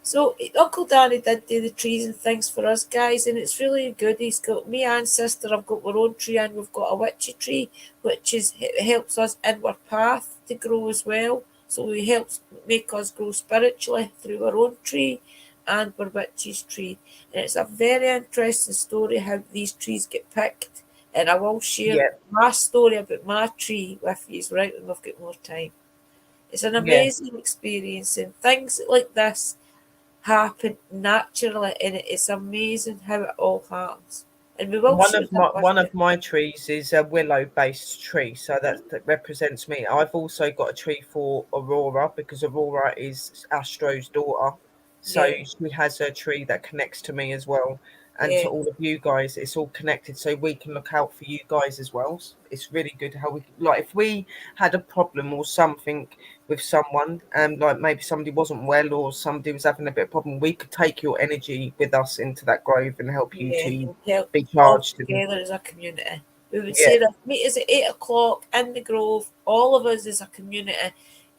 C: So Uncle Danny did do the trees and things for us guys, and it's really good. He's got me and sister. I've got our own tree, and we've got a witchy tree, which helps us in our path to grow as well. So he helps make us grow spiritually through our own tree and our witch's tree. And it's a very interesting story how these trees get picked. And I will share my story about my tree with you right when we've got more time. It's an amazing experience, and things like this happen naturally, and it's amazing how it all happens. And we will
B: one of my trees is a willow based tree, so that represents me. I've also got a tree for Aurora, because Aurora is Astro's daughter, so she has a tree that connects to me as well, and to all of you guys. It's all connected, so we can look out for you guys as well. It's really good how we, like, if we had a problem or something with someone, like maybe somebody wasn't well or somebody was having a bit of problem, we could take your energy with us into that grove and help you to be charged
C: together as a community. We would say that meet us at 8 o'clock in the grove, all of us as a community,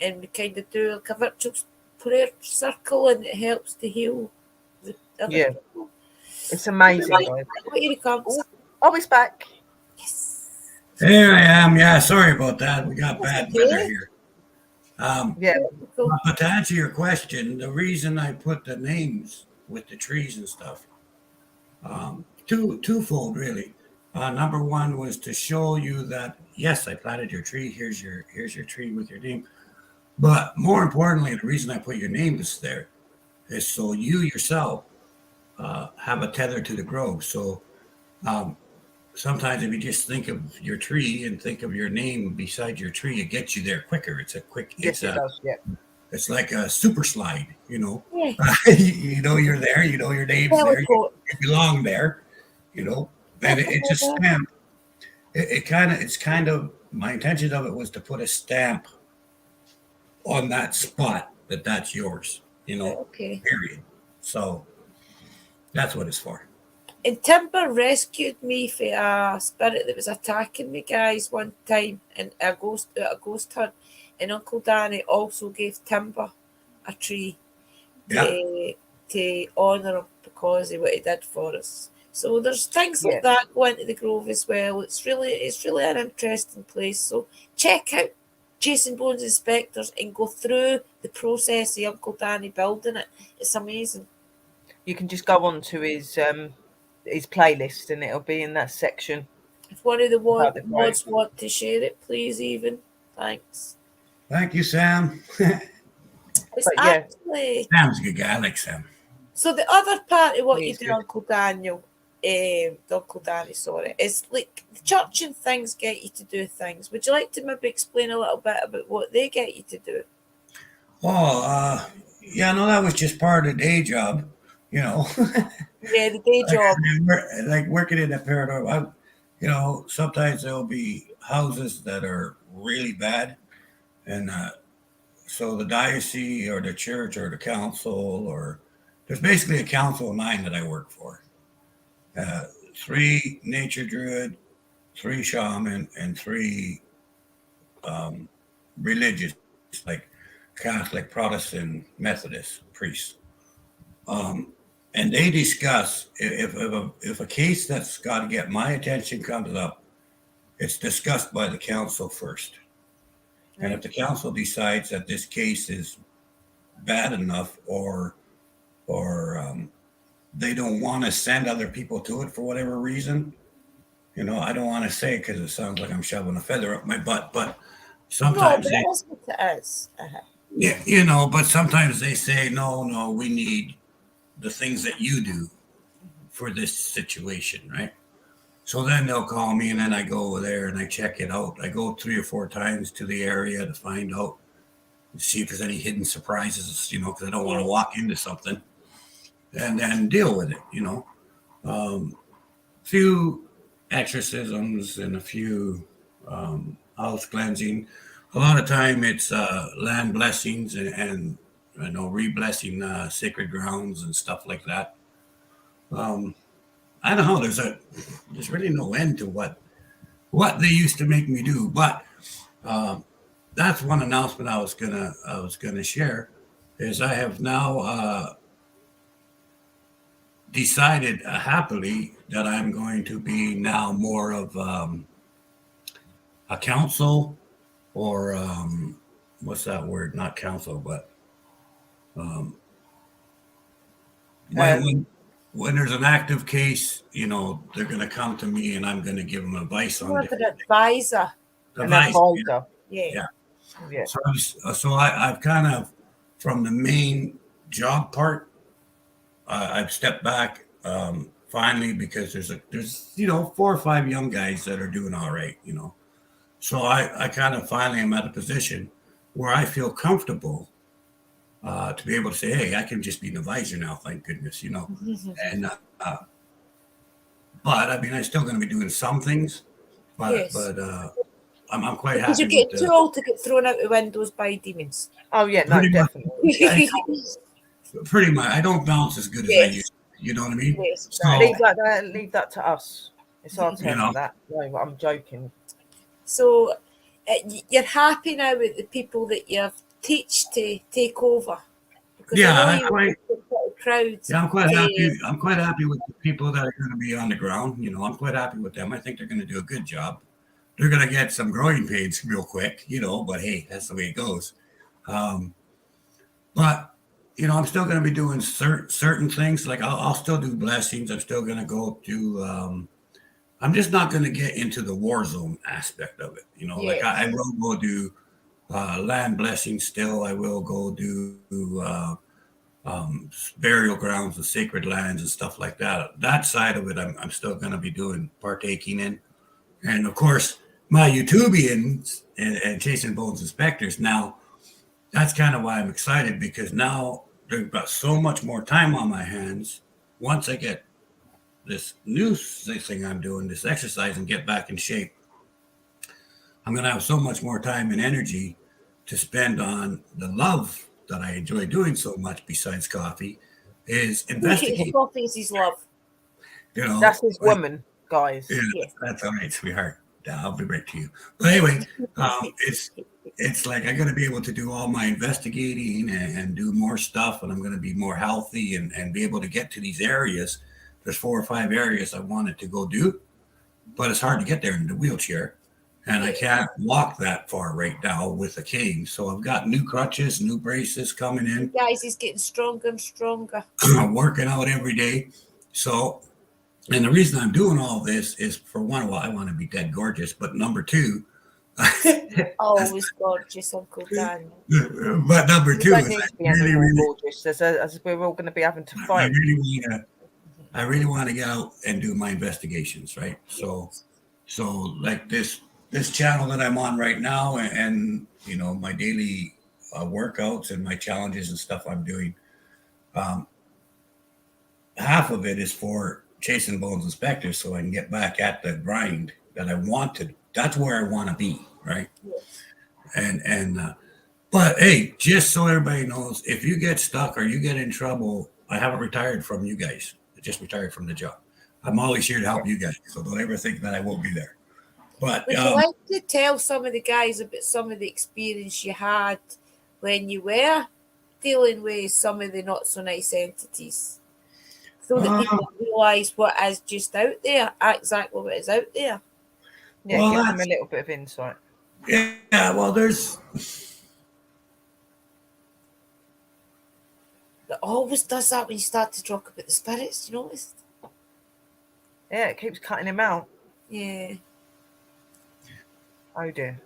C: and we kind of do like a virtual prayer circle, and it helps to heal the other people.
B: It's amazing, guys.
C: Here he comes.
B: Oh, he's back.
C: Yes.
D: There I am. Yeah, sorry about that. We got bad weather here. But to answer your question, the reason I put the names with the trees and stuff, twofold really. Number one was to show you that yes, I planted your tree. Here's your tree with your name. But more importantly, the reason I put your names there is so you yourself have a tether to the grove. So sometimes if you just think of your tree and think of your name beside your tree, it gets you there quicker. It's a quick.
B: Yes, it does. Yeah.
D: It's like a super slide, you know. You know you're there. You know your name's there. You belong there. You know, and it's a stamp. It's kind of my intention of it was to put a stamp on that spot that's yours. You know, period. So that's what it's for.
C: And Timber rescued me from a spirit that was attacking me, guys, one time in a ghost hunt. And Uncle Danny also gave Timber a tree to honour him because of what he did for us. So there's things like that go into the Grove as well. It's really an interesting place. So check out Jason Bones Inspectors and go through the process of Uncle Danny building it. It's amazing.
B: You can just go on to his playlist and it'll be in that section.
C: If one of the mods want to share it, please, even. Thanks.
D: Thank you, Sam.
C: It's actually
D: Sam's a good guy. I like Sam.
C: So the other part of what you do, Uncle Danny, is like the church and things get you to do things. Would you like to maybe explain a little bit about what they get you to do?
D: Oh, yeah, no, that was just part of the day job, you know.
C: Yeah, the day job.
D: Like working in a paranormal, you know, sometimes there'll be houses that are really bad. And so the diocese or the church or the council, or there's basically a council of 9 that I work for. 3 nature druid, 3 shaman, and 3 religious, like Catholic, Protestant, Methodist priests. And they discuss if a case that's got to get my attention comes up, it's discussed by the council first. And if the council decides that this case is bad enough, or they don't want to send other people to it for whatever reason, you know, I don't want to say it because it sounds like I'm shoving a feather up my butt, but sometimes yeah, you know, but sometimes they say, no, we need the things that you do for this situation, right? So then they'll call me, and then I go over there and I check it out. I go 3 or 4 times to the area to find out, see if there's any hidden surprises, you know, because I don't want to walk into something, and then deal with it, you know. Few exorcisms and a few house cleansing. A lot of time it's land blessings and you know, re-blessing sacred grounds and stuff like that. I don't know. There's really no end to what they used to make me do, but that's one announcement I was gonna share is I have now decided happily that I'm going to be now more of a counsel, or what's that word? Not counsel, but when there's an active case, you know, they're going to come to me and I'm going to give them advice on it.
C: An advisor.
B: Yeah.
D: So I've kind of, from the main job part, I've stepped back finally, because there's you know, 4 or 5 young guys that are doing all right, you know. So I kind of finally am at a position where I feel comfortable to be able to say, hey, I can just be an advisor now, thank goodness, you know. And but I mean, I'm still going to be doing some things, but I'm quite happy.
C: Because you get too old to get thrown out the windows by demons.
B: Oh yeah, no, definitely.
D: Pretty much, I don't bounce as good as I used to. You know what I mean?
B: Yes.
D: So,
B: leave that to us. It's our turn for that. No, I'm joking.
C: So you're happy now with the people that you've teach to take over? Because
D: I'm quite
C: happy.
D: I'm quite happy with the people that are going to be on the ground. You know, I'm quite happy with them. I think they're going to do a good job. They're going to get some growing pains real quick, you know, but hey, that's the way it goes. But you know, I'm still going to be doing certain things. Like I'll still do blessings. I'm still going to go to. I'm just not going to get into the war zone aspect of it. You know, like I will go do land blessings still. I will go do burial grounds and sacred lands and stuff like that. That side of it, I'm still going to be partaking in. And of course, my YouTubians and Chasing Bones Inspectors now. That's kind of why I'm excited, because now they've got so much more time on my hands. Once I get this new thing I'm doing, this exercise, and get back in shape, I'm going to have so much more time and energy to spend on the love that I enjoy doing so much besides coffee, is investigating.
C: Coffee is his love.
D: You know,
B: that's his woman, guys.
D: Yeah, that's all right, sweetheart. I'll be right to you. But anyway, it's like I'm going to be able to do all my investigating and do more stuff, and I'm going to be more healthy and be able to get to these areas there's 4 or 5 areas I wanted to go do, but it's hard to get there in the wheelchair. And I can't walk that far right now with a cane. So I've got new crutches, new braces coming in.
C: Guys, he's getting stronger and stronger.
D: I'm working out every day. So, and the reason I'm doing all this is, for one, well, I want to be dead gorgeous, but number two,
C: Always gorgeous, Uncle Dan.
D: but number
B: You
D: two
B: don't
D: is
B: need
D: I
B: to be any
D: really,
B: more
D: really,
B: gorgeous, as we're all going to be having to
D: I
B: fight.
D: really want to get out and do my investigations, right? So like this channel that I'm on right now, and you know, my daily workouts and my challenges and stuff I'm doing, half of it is for chasing bones inspectors, so I can get back at the grind that I want to. That's where I want to be, right? And but hey, just so everybody knows, if you get stuck or you get in trouble, I haven't retired from you guys. I just retired from the job. I'm always here to help you guys, so don't ever think that I won't be there. But
C: Would you like to tell some of the guys about some of the experience you had when you were dealing with some of the not so nice entities, so that people realise what is just out there, exactly what is out there?
B: Yeah,
D: Well,
B: give them a little bit of insight.
D: yeah, well, there's.
C: It always does that when you start to talk about the spirits. You notice?
B: Yeah, it keeps cutting him out.
C: Yeah.
B: Oh dear.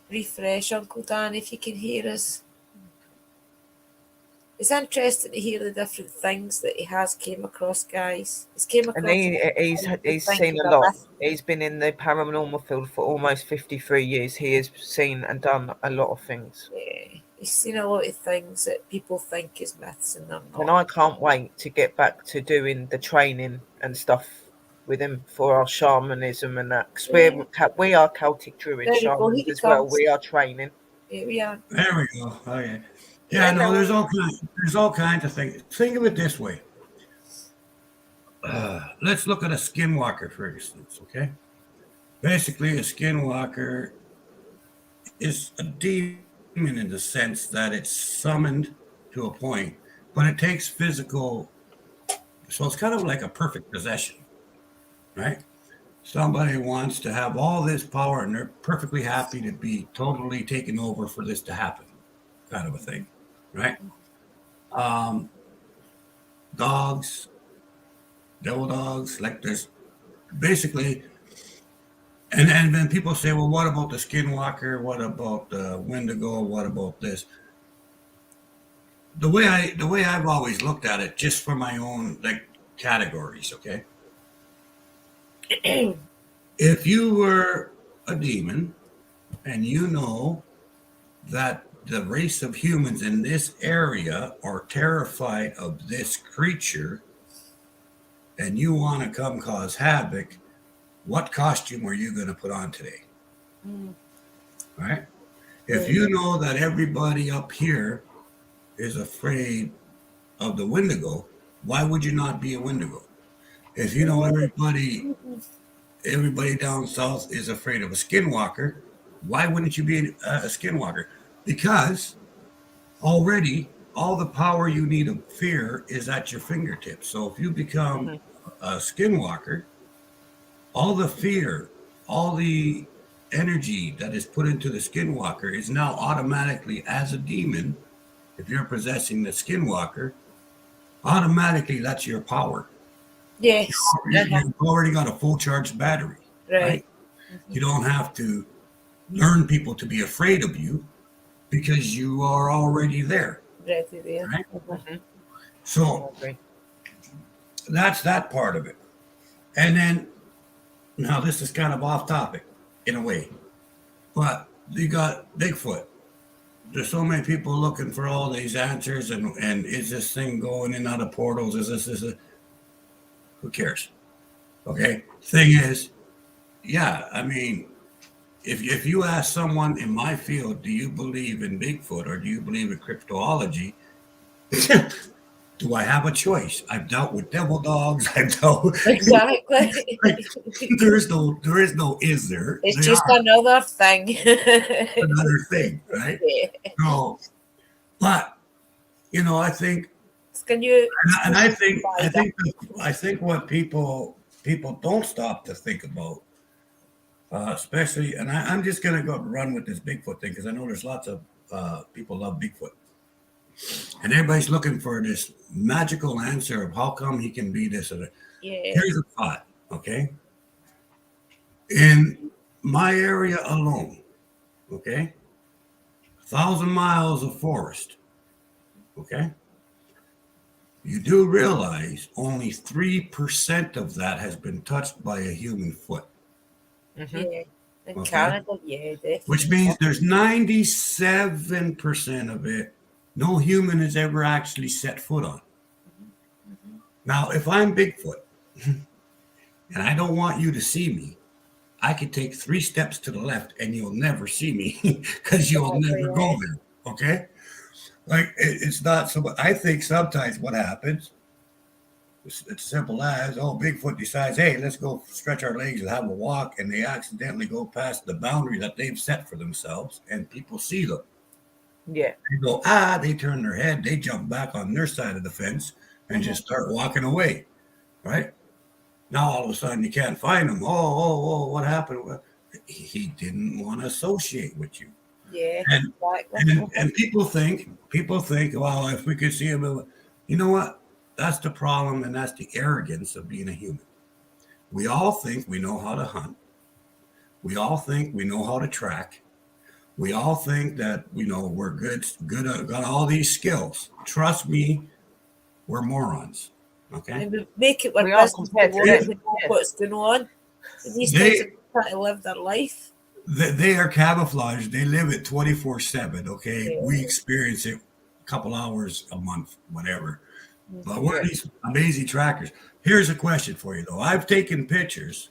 C: Refresh, Uncle Dan, if you can hear us. It's interesting to hear the different things that he has came across, guys. He's came across.
B: And he's seen a lot. He's been in the paranormal field for almost 53 years. He has seen and done a lot of things.
C: Yeah, he's seen a lot of things that people think is myths and they're not.
B: And I can't wait to get back to doing the training and stuff with him for our shamanism and that. Because we are Celtic Druid shamans as well. We are training.
C: Here we are.
D: There we go. Oh yeah. Yeah, no, there's all kinds of things. Think of it this way. Let's look at a skinwalker, for instance, okay? Basically, a skinwalker is a demon in the sense that it's summoned to a point, but it takes physical, so it's kind of like a perfect possession, right? Somebody wants to have all this power and they're perfectly happy to be totally taken over for this to happen, kind of a thing. Right? Dogs, devil dogs, like there's basically, and then people say, well, what about the skinwalker? What about the Wendigo? What about this? The way I've always looked at it, just for my own like categories, okay? If you were a demon and you know that the race of humans in this area are terrified of this creature and you want to come cause havoc, what costume are you going to put on today? Right? If you know that everybody up here is afraid of the Wendigo, why would you not be a Wendigo? If you know everybody down south is afraid of a skinwalker, why wouldn't you be a skinwalker? Because already all the power you need of fear is at your fingertips. So if you become a skinwalker, all the fear, all the energy that is put into the skinwalker is now automatically, as a demon, if you're possessing the skinwalker, automatically that's your power.
C: Yes.
D: You've already got a full charged battery. Right? You don't have to learn people to be afraid of you, because you are already there.
C: Ready there.
D: Right? So that's that part of it. And then, now this is kind of off topic in a way, but you got Bigfoot. There's so many people looking for all these answers, and is this thing going in and out of portals? Is this who cares? Okay. Thing is, yeah, I mean, if you ask someone in my field, do you believe in Bigfoot or do you believe in cryptozoology? Do I have a choice? I've dealt with devil dogs. I've dealt
C: exactly.
D: there is no is there?
C: It's
D: they
C: just
D: are.
C: another thing.
D: Another thing, right?
C: Yeah.
D: No, but you know, I think
C: Can you?
D: And I think what people don't stop to think about, especially, and I'm just gonna go run with this Bigfoot thing because I know there's lots of people love Bigfoot, and everybody's looking for this magical answer of how come he can be this or that.
C: Yeah.
D: Here's a thought, okay? In my area alone, okay, 1,000 miles of forest, okay. You do realize only 3% of that has been touched by a human foot.
C: Yeah. In
D: Okay.
C: Canada, yeah, definitely.
D: Which means there's 97% of it no human has ever actually set foot on. Now, if I'm Bigfoot and I don't want you to see me, I could take 3 steps to the left and you'll never see me because you'll never go there. Okay? Like, it's not so much. I think sometimes what happens, it's simple as, Bigfoot decides, hey, let's go stretch our legs and have a walk, and they accidentally go past the boundary that they've set for themselves, and people see them.
B: Yeah.
D: They go, they turn their head, they jump back on their side of the fence and just start walking away, right? Now, all of a sudden, you can't find him. What happened? Well, he didn't want to associate with you.
C: Yeah,
D: And people think, well, if we could see him, you know what? That's the problem, and that's the arrogance of being a human. We all think we know how to hunt. We all think we know how to track. We all think that we're good, got all these skills. Trust me, we're morons. Okay.
C: And we make it
B: We
C: with
B: are
C: business.
B: compared to
C: We
B: them.
C: know what's going on. And these
D: They-
C: guys are trying to live their life.
D: They are camouflaged. They live it 24/7. Okay.
C: Yeah.
D: We experience it a couple hours a month, whatever. But we're these amazing trackers. Here's a question for you, though. I've taken pictures,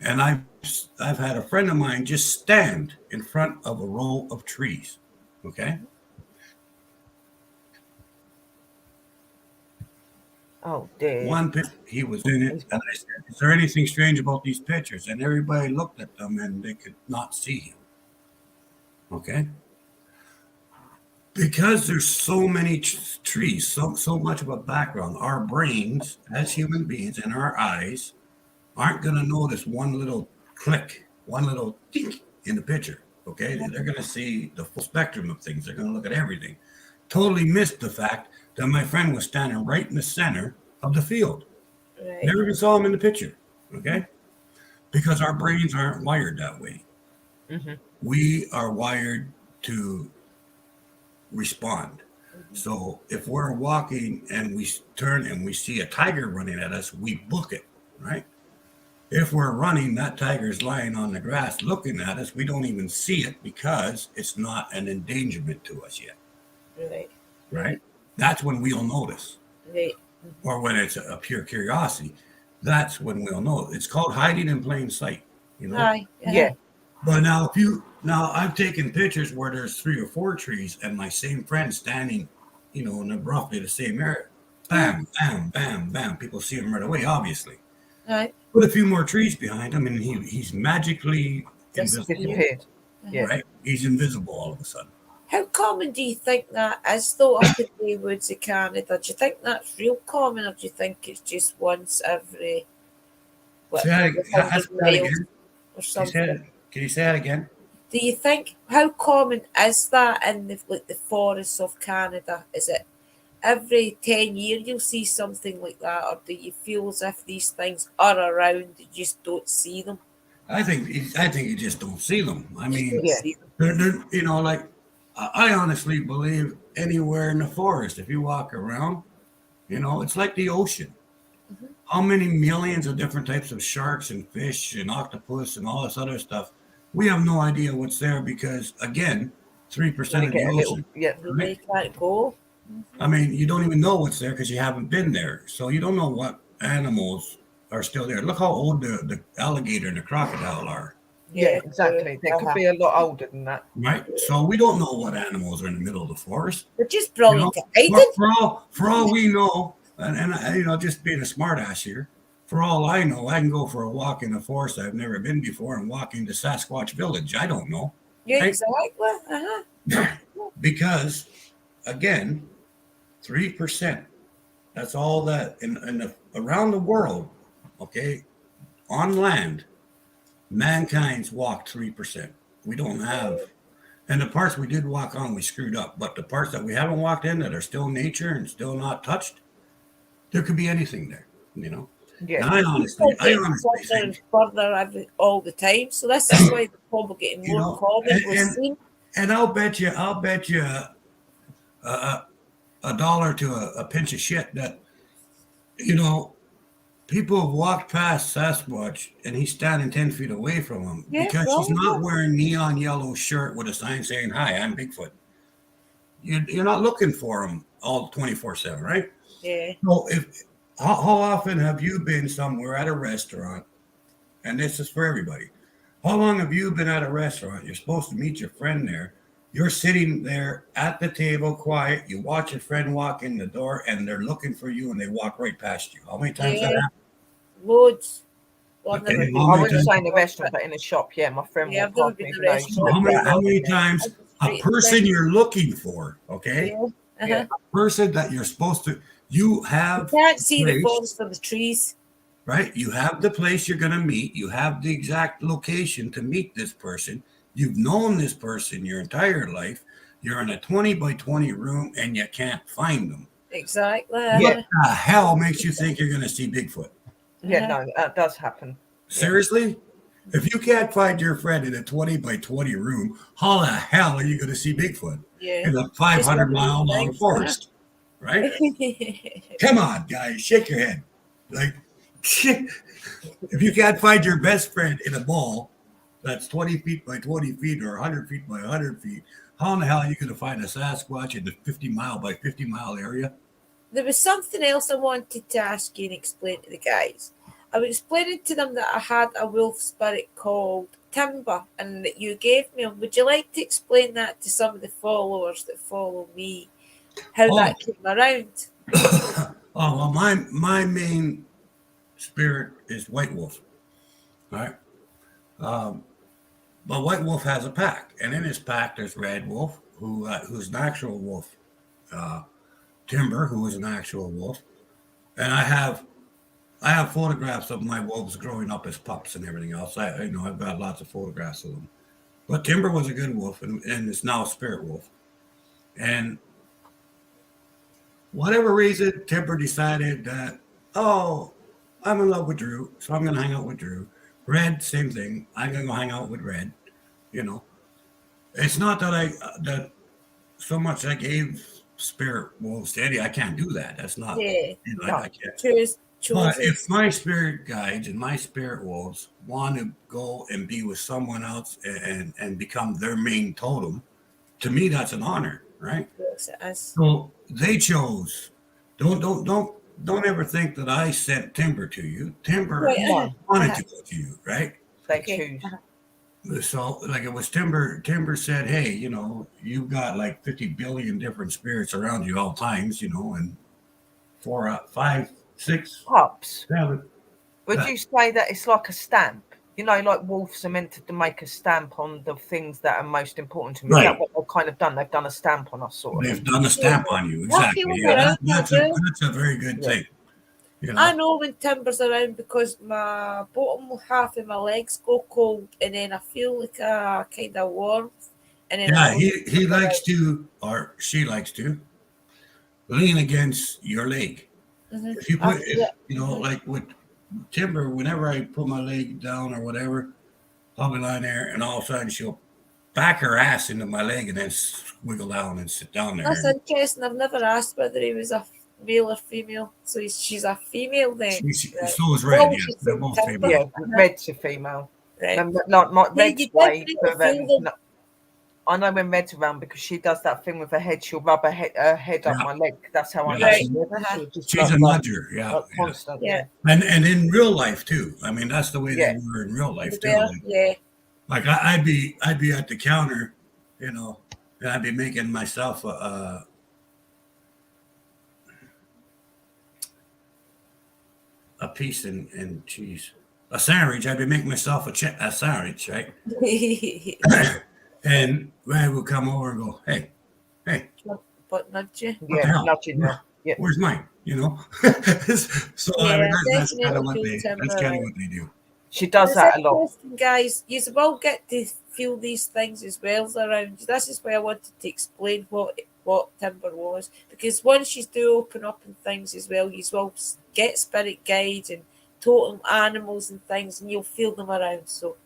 D: and I've had a friend of mine just stand in front of a row of trees. Okay.
B: Oh dear.
D: One picture, he was in it, and I said, "Is there anything strange about these pictures?" And everybody looked at them, and they could not see him. Okay. Because there's so many trees, so much of a background, our brains as human beings and our eyes aren't going to notice one little click, one little dink in the picture. Okay, they're going to see the full spectrum of things. They're going to look at everything. Totally missed the fact that my friend was standing right in the center of the field.
C: Right.
D: Never even saw him in the picture. Okay, because our brains aren't wired that way. We are wired to respond. So if we're walking and we turn and we see a tiger running at us, we book it, right? If we're running, that tiger's lying on the grass looking at us, we don't even see it because it's not an endangerment to us yet, right? That's when we'll notice.
C: Right.
D: Or when it's a pure curiosity, that's when we'll know. It's called hiding in plain sight,
C: Aye.
B: Yeah.
D: But now I've taken pictures where there's 3 or 4 trees and my same friend standing, in roughly the same area. Bam, bam, bam, bam. People see him right away, obviously.
C: Right.
D: Put a few more trees behind him and he's magically invisible.
B: Disappeared. Yeah.
D: Right? He's invisible all of a sudden.
C: How common do you think that is, though, up in the woods of Canada? Do you think that's real common, or do you think it's just once every
D: Say that
C: 100 miles
D: again.
C: or something?
D: Can you say that again?
C: Do you think, how common is that in the forests of Canada? Is it every 10 years you'll see something like that, or do you feel as if these things are around, you just don't see them?
D: I think you just don't see them. I mean,
B: Yeah.
D: they're I honestly believe anywhere in the forest, if you walk around, it's like the ocean. How many millions of different types of sharks and fish and octopus and all this other stuff? We have no idea what's there because, again, 3% of the ocean.
C: They can't go.
D: I mean, you don't even know what's there because you haven't been there. So you don't know what animals are still there. Look how old the alligator and the crocodile are.
B: Yeah, exactly. They could be a lot older than that.
D: Right? So we don't know what animals are in the middle of the forest.
C: They're just brilliant to hide it.
D: For all we know, and just being a smart ass here, for all I know, I can go for a walk in the forest I've never been before and walk into Sasquatch Village. I don't know.
C: Yeah,
D: Right?
C: exactly.
D: Because, again, 3%. That's all that around the world, okay, on land, mankind's walked 3%. We don't have, and the parts we did walk on, we screwed up. But the parts that we haven't walked in that are still nature and still not touched, there could be anything there, you know.
B: Yeah.
D: And I honestly
C: further and
D: think,
C: further all the time. So this is why the problem getting
D: you
C: more
D: know,
C: common. We're seeing
D: and I'll bet you a dollar to a pinch of shit that, you know, people have walked past Sasquatch and he's standing 10 feet away from him because he's not wearing neon yellow shirt with a sign saying, "Hi, I'm Bigfoot." You're not looking for him all 24/7, right?
C: yeah.
D: So how often have you been somewhere at a restaurant? And this is for everybody. How long have you been at a restaurant? You're supposed to meet your friend there. You're sitting there at the table, quiet. You watch your friend walk in the door, and they're looking for you, and they walk right past you. How many times that happened?
C: Loads. Well,
D: Okay,
C: I've never
D: how
C: been
B: I
D: many
B: wouldn't
D: times-
B: say in a restaurant, but in a shop. Yeah, my friend
C: Yeah,
B: walked
C: I've never
B: past me.
C: been in a
B: You know,
C: restaurant.
D: How many times a person you're looking for, okay?
C: Yeah.
B: Yeah.
D: A person that you're supposed to, you have
C: You can't see the
D: place,
C: forest for the trees.
D: right? You have the place you're going to meet. You have the exact location to meet this person. You've known this person your entire life. You're in a 20 by 20 room and you can't find them.
C: Exactly.
D: What the hell makes you think you're going to see Bigfoot?
B: Yeah, no, that does happen.
D: Seriously? If you can't find your friend in a 20 by 20 room, how the hell are you going to see Bigfoot
C: Yeah.
D: in a 500-mile long forest? Right? Come on, guys, shake your head. Like, if you can't find your best friend in a mall that's 20 feet by 20 feet or 100 feet by 100 feet, how in the hell are you going to find a Sasquatch in the 50-mile by 50-mile area?
C: There was something else I wanted to ask you and explain to the guys. I was explaining to them that I had a wolf spirit called Timber and that you gave me. Would you like to explain that to some of the followers that follow me? How that came around?
D: Oh, well, my main spirit is White Wolf, right? But White Wolf has a pack, and in his pack there's Red Wolf, who's an actual wolf, Timber, who is an actual wolf, and I have photographs of my wolves growing up as pups and everything else. I've got lots of photographs of them. But Timber was a good wolf, and is now a spirit wolf, and whatever reason, Timber decided that, I'm in love with Drew, so I'm going to hang out with Drew. Red, same thing. I'm going to go hang out with Red. You know, it's not that that so much I gave spirit wolves to Eddie. I can't do that. That's not, I can't. But if my spirit guides and my spirit wolves want to go and be with someone else and become their main totem, to me, that's an honor. Right? So they chose. Don't ever think that I sent Timber to you. Timber wanted to go to you, right?
B: They choose.
D: So like it was Timber. Timber said, "Hey, you've got like 50 billion different spirits around you all times, and 4, 5, 6
B: pups.
D: 7."
B: Would you say that it's like a stamp? Like wolves are meant to make a stamp on the things that are most important to me.
D: Right.
B: That's what they've kind of done. They've done a stamp on us, sort of.
D: They've done a stamp on you, exactly. Yeah, that's a very good thing.
C: I know when Timber's around because my bottom half of my legs go cold, and then I feel like a kind of warmth. And then
D: he likes to, or she likes to, lean against your leg.
C: Mm-hmm.
D: If you put, like with Timber, whenever I put my leg down or whatever, I'll be lying there, and all of a sudden she'll back her ass into my leg and then wiggle down and sit down there.
C: That's interesting. I've never asked whether he was a male or female. So she's a female then.
D: So is Red. Yeah, they're both female.
B: Yeah, Red's a female.
C: Right.
B: Red's way. I know when Red's around because she does that thing with her head. She'll rub her head up my leg. That's how I know.
D: She's a nudger,
B: constant.
C: Yeah.
D: And in real life too. I mean, that's the way they were in real life too. Like I'd be at the counter, and I'd be making myself a piece and cheese, a sandwich. I'd be making myself a sandwich, right? And Red would come over and go, hey.
C: But nudge you.
B: Yeah, nudging her. Yeah.
D: Where's mine? You know. So I mean,
C: Yeah,
D: that's kind of
C: definitely
D: what
C: feel
D: they.
C: timber
D: That's kind of
C: around.
D: what they do.
B: She does
C: It's
B: that a lot.
C: interesting, guys. You will get to feel these things as well around you. This is why I wanted to explain what timber was, because once you do open up and things as well, you will get spirit guides and totem animals and things, and you'll feel them around. So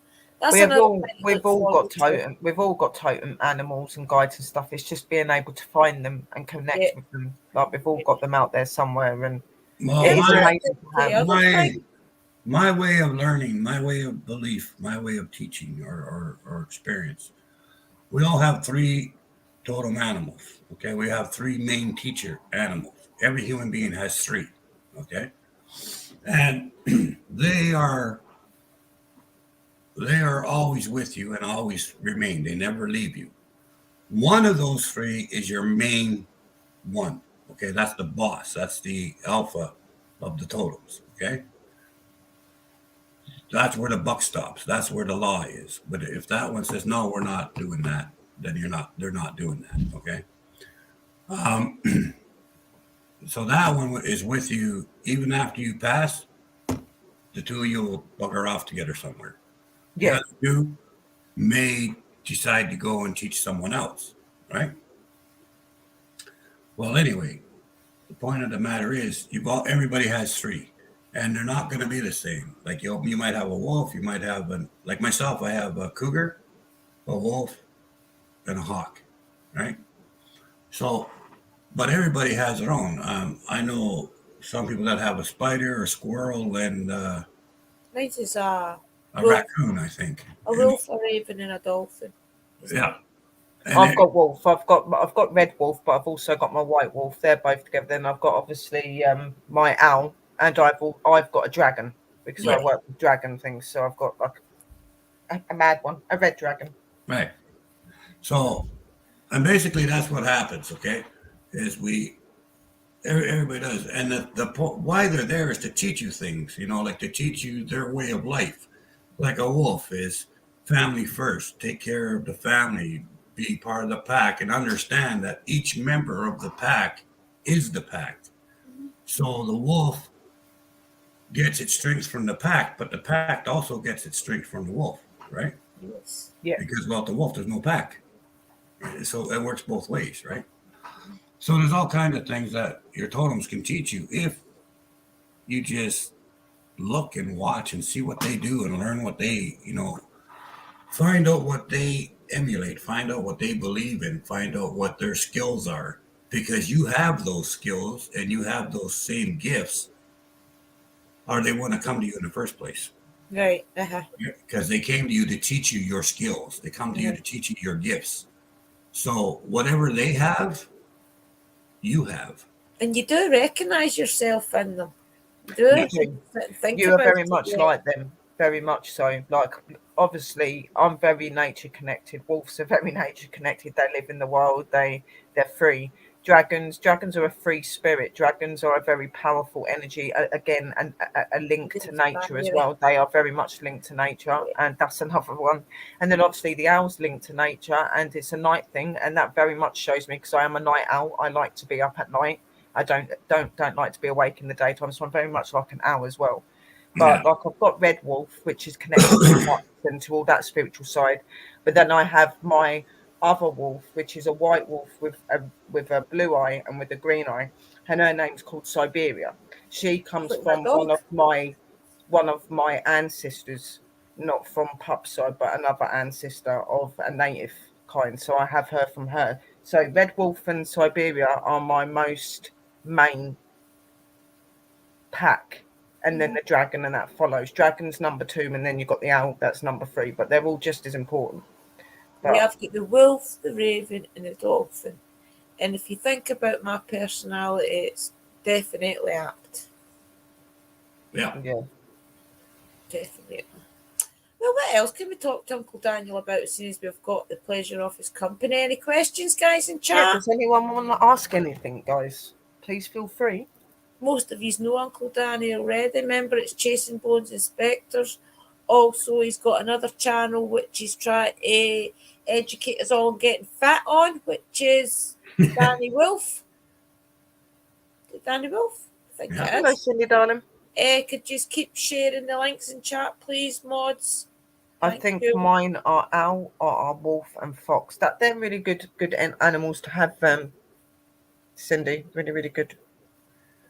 C: that's another thing to
B: We've
C: look
B: all got
C: forward to.
B: totem. We've all got totem animals and guides and stuff. It's just being able to find them and connect
C: Yeah.
B: with them. Like we've all got them out there somewhere, and
D: Well,
B: it is
C: Yeah,
B: amazing to
C: the
B: have.
C: other thing.
D: my way of learning, my way of belief, my way of teaching or experience. We all have three totem animals. Okay, we have three main teacher animals. Every human being has three. Okay, and they are always with you and always remain. They never leave you. One of those three is your main one. Okay, that's the boss. That's the alpha of the totems. Okay, that's where the buck stops. That's where the law is. But if that one says no, we're not doing that, then you're not. They're not doing that. Okay. Um, so that one is with you even after you pass. The two of you will bugger off together somewhere. The
B: Yeah,
D: other two may decide to go and teach someone else, right? Well, anyway, the point of the matter is, everybody has three, and they're not going to be the same. Like you might have a wolf, you might have like myself. I have a cougar, a wolf, and a hawk, right? So, but everybody has their own. I know some people that have a spider, a squirrel, and
C: Mine is
D: a
C: wolf,
D: raccoon, I think.
C: a wolf, a raven, and a dolphin.
D: Yeah, and
B: I've got wolf. I've got red wolf, but I've also got my white wolf. They're both together. Then I've got obviously my owl, and I've got a dragon because I
C: Yeah.
B: work with dragon things. So I've got like a mad one, a red dragon.
D: right. So, and basically that's what happens. Okay, is everybody does, and why they're there is to teach you things. You know, like to teach you their way of life. Like a wolf is family first. Take care of the family. Be part of the pack, and understand that each member of the pack is the pack. So the wolf gets its strength from the pack, but the pack also gets its strength from the wolf, right?
C: Yes.
B: Yeah,
D: Because without the wolf, there's no pack. Right? So it works both ways, right? So there's all kinds of things that your totems can teach you if you just look and watch and see what they do and learn what they, find out what they emulate, find out what they believe in, find out what their skills are, because you have those skills and you have those same gifts, or they want to come to you in the first place.
C: Right.
D: Because they came to you to teach you your skills. They come to you to teach you your gifts. So whatever they have, you have.
C: And you do recognise yourself in them. You do.
B: you do.
C: Think
B: You are
C: about
B: very
C: it,
B: much
C: yeah.
B: like them. Very much so. Like obviously, I'm very nature connected. Wolves are very nature connected. They live in the wild. They're free. Dragons are a free spirit. Dragons are a very powerful energy. Again, a link to nature as well. They are very much linked to nature, and that's another one. And then obviously the owl's linked to nature, and it's a night thing, and that very much shows me because I am a night owl. I like to be up at night. I don't like to be awake in the daytime, so I'm very much like an owl as well. But like I've got Red Wolf, which is connected to that and to all that spiritual side. But then I have my other wolf, which is a white wolf with a blue eye and with a green eye, and her name's called Siberia. She comes
C: Like my
B: from
C: dog.
B: one of my ancestors, not from pup side, but another ancestor of a native kind. So I have her from her. So Red Wolf and Siberia are my most main pack, and then the dragon, and that follows. Dragon's number 2, and then you've got the owl, that's number 3, but they're all just as important.
C: We have got the wolf, the raven, and the dolphin. And if you think about my personality, it's definitely apt.
D: Yeah.
C: Definitely. Well, what else can we talk to Uncle Daniel about as soon as we've got the pleasure of his company? Any questions, guys, in chat?
B: Does anyone want to ask anything, guys? Please feel free.
C: Most of you know Uncle Danny already. Remember, it's Chasing Bones Inspectors. Also, he's got another channel which he's trying to educate us all on getting fat on, which is Danny Wolf. Danny Wolf. I think
D: Yeah.
C: it
B: Hello,
C: is.
B: Cindy, darling.
C: Could just keep sharing the links in chat, please, mods.
B: I
C: Thank
B: think
C: you.
B: mine are owl, are wolf, and fox. They're really good animals to have. Cindy, really, really good.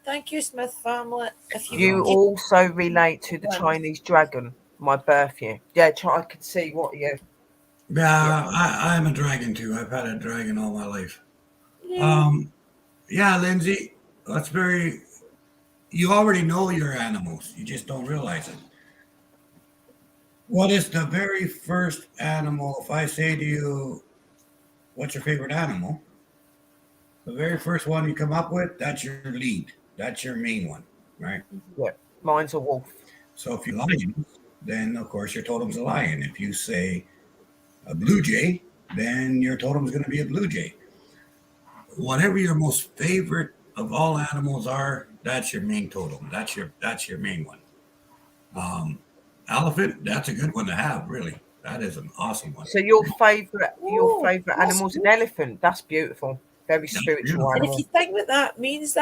C: Thank you, Smith family. If you,
B: You
C: keep
B: also relate to the
C: going.
B: Chinese dragon, my birth year. Yeah, I could see what you.
D: Yeah, I'm a dragon too. I've had a dragon all my life.
C: Yeah.
D: Yeah, Lindsay, that's very. You already know your animals. You just don't realize it. What is the very first animal? If I say to you, "What's your favorite animal?" The very first one you come up with, that's your lead. That's your main one, right?
B: Yeah, mine's a wolf.
D: So if you're lion, then of course your totem's a lion. If you say a blue jay, then your totem's going to be a blue jay. Whatever your most favorite of all animals are, that's your main totem. That's your main one. Elephant, that's a good one to have, really. That is an awesome one.
B: So your favorite
C: Oh, that's
B: animal's an
C: good.
B: elephant. That's beautiful. Very
D: That's
B: spiritual
D: beautiful.
C: And if
B: animal.
C: you think what that means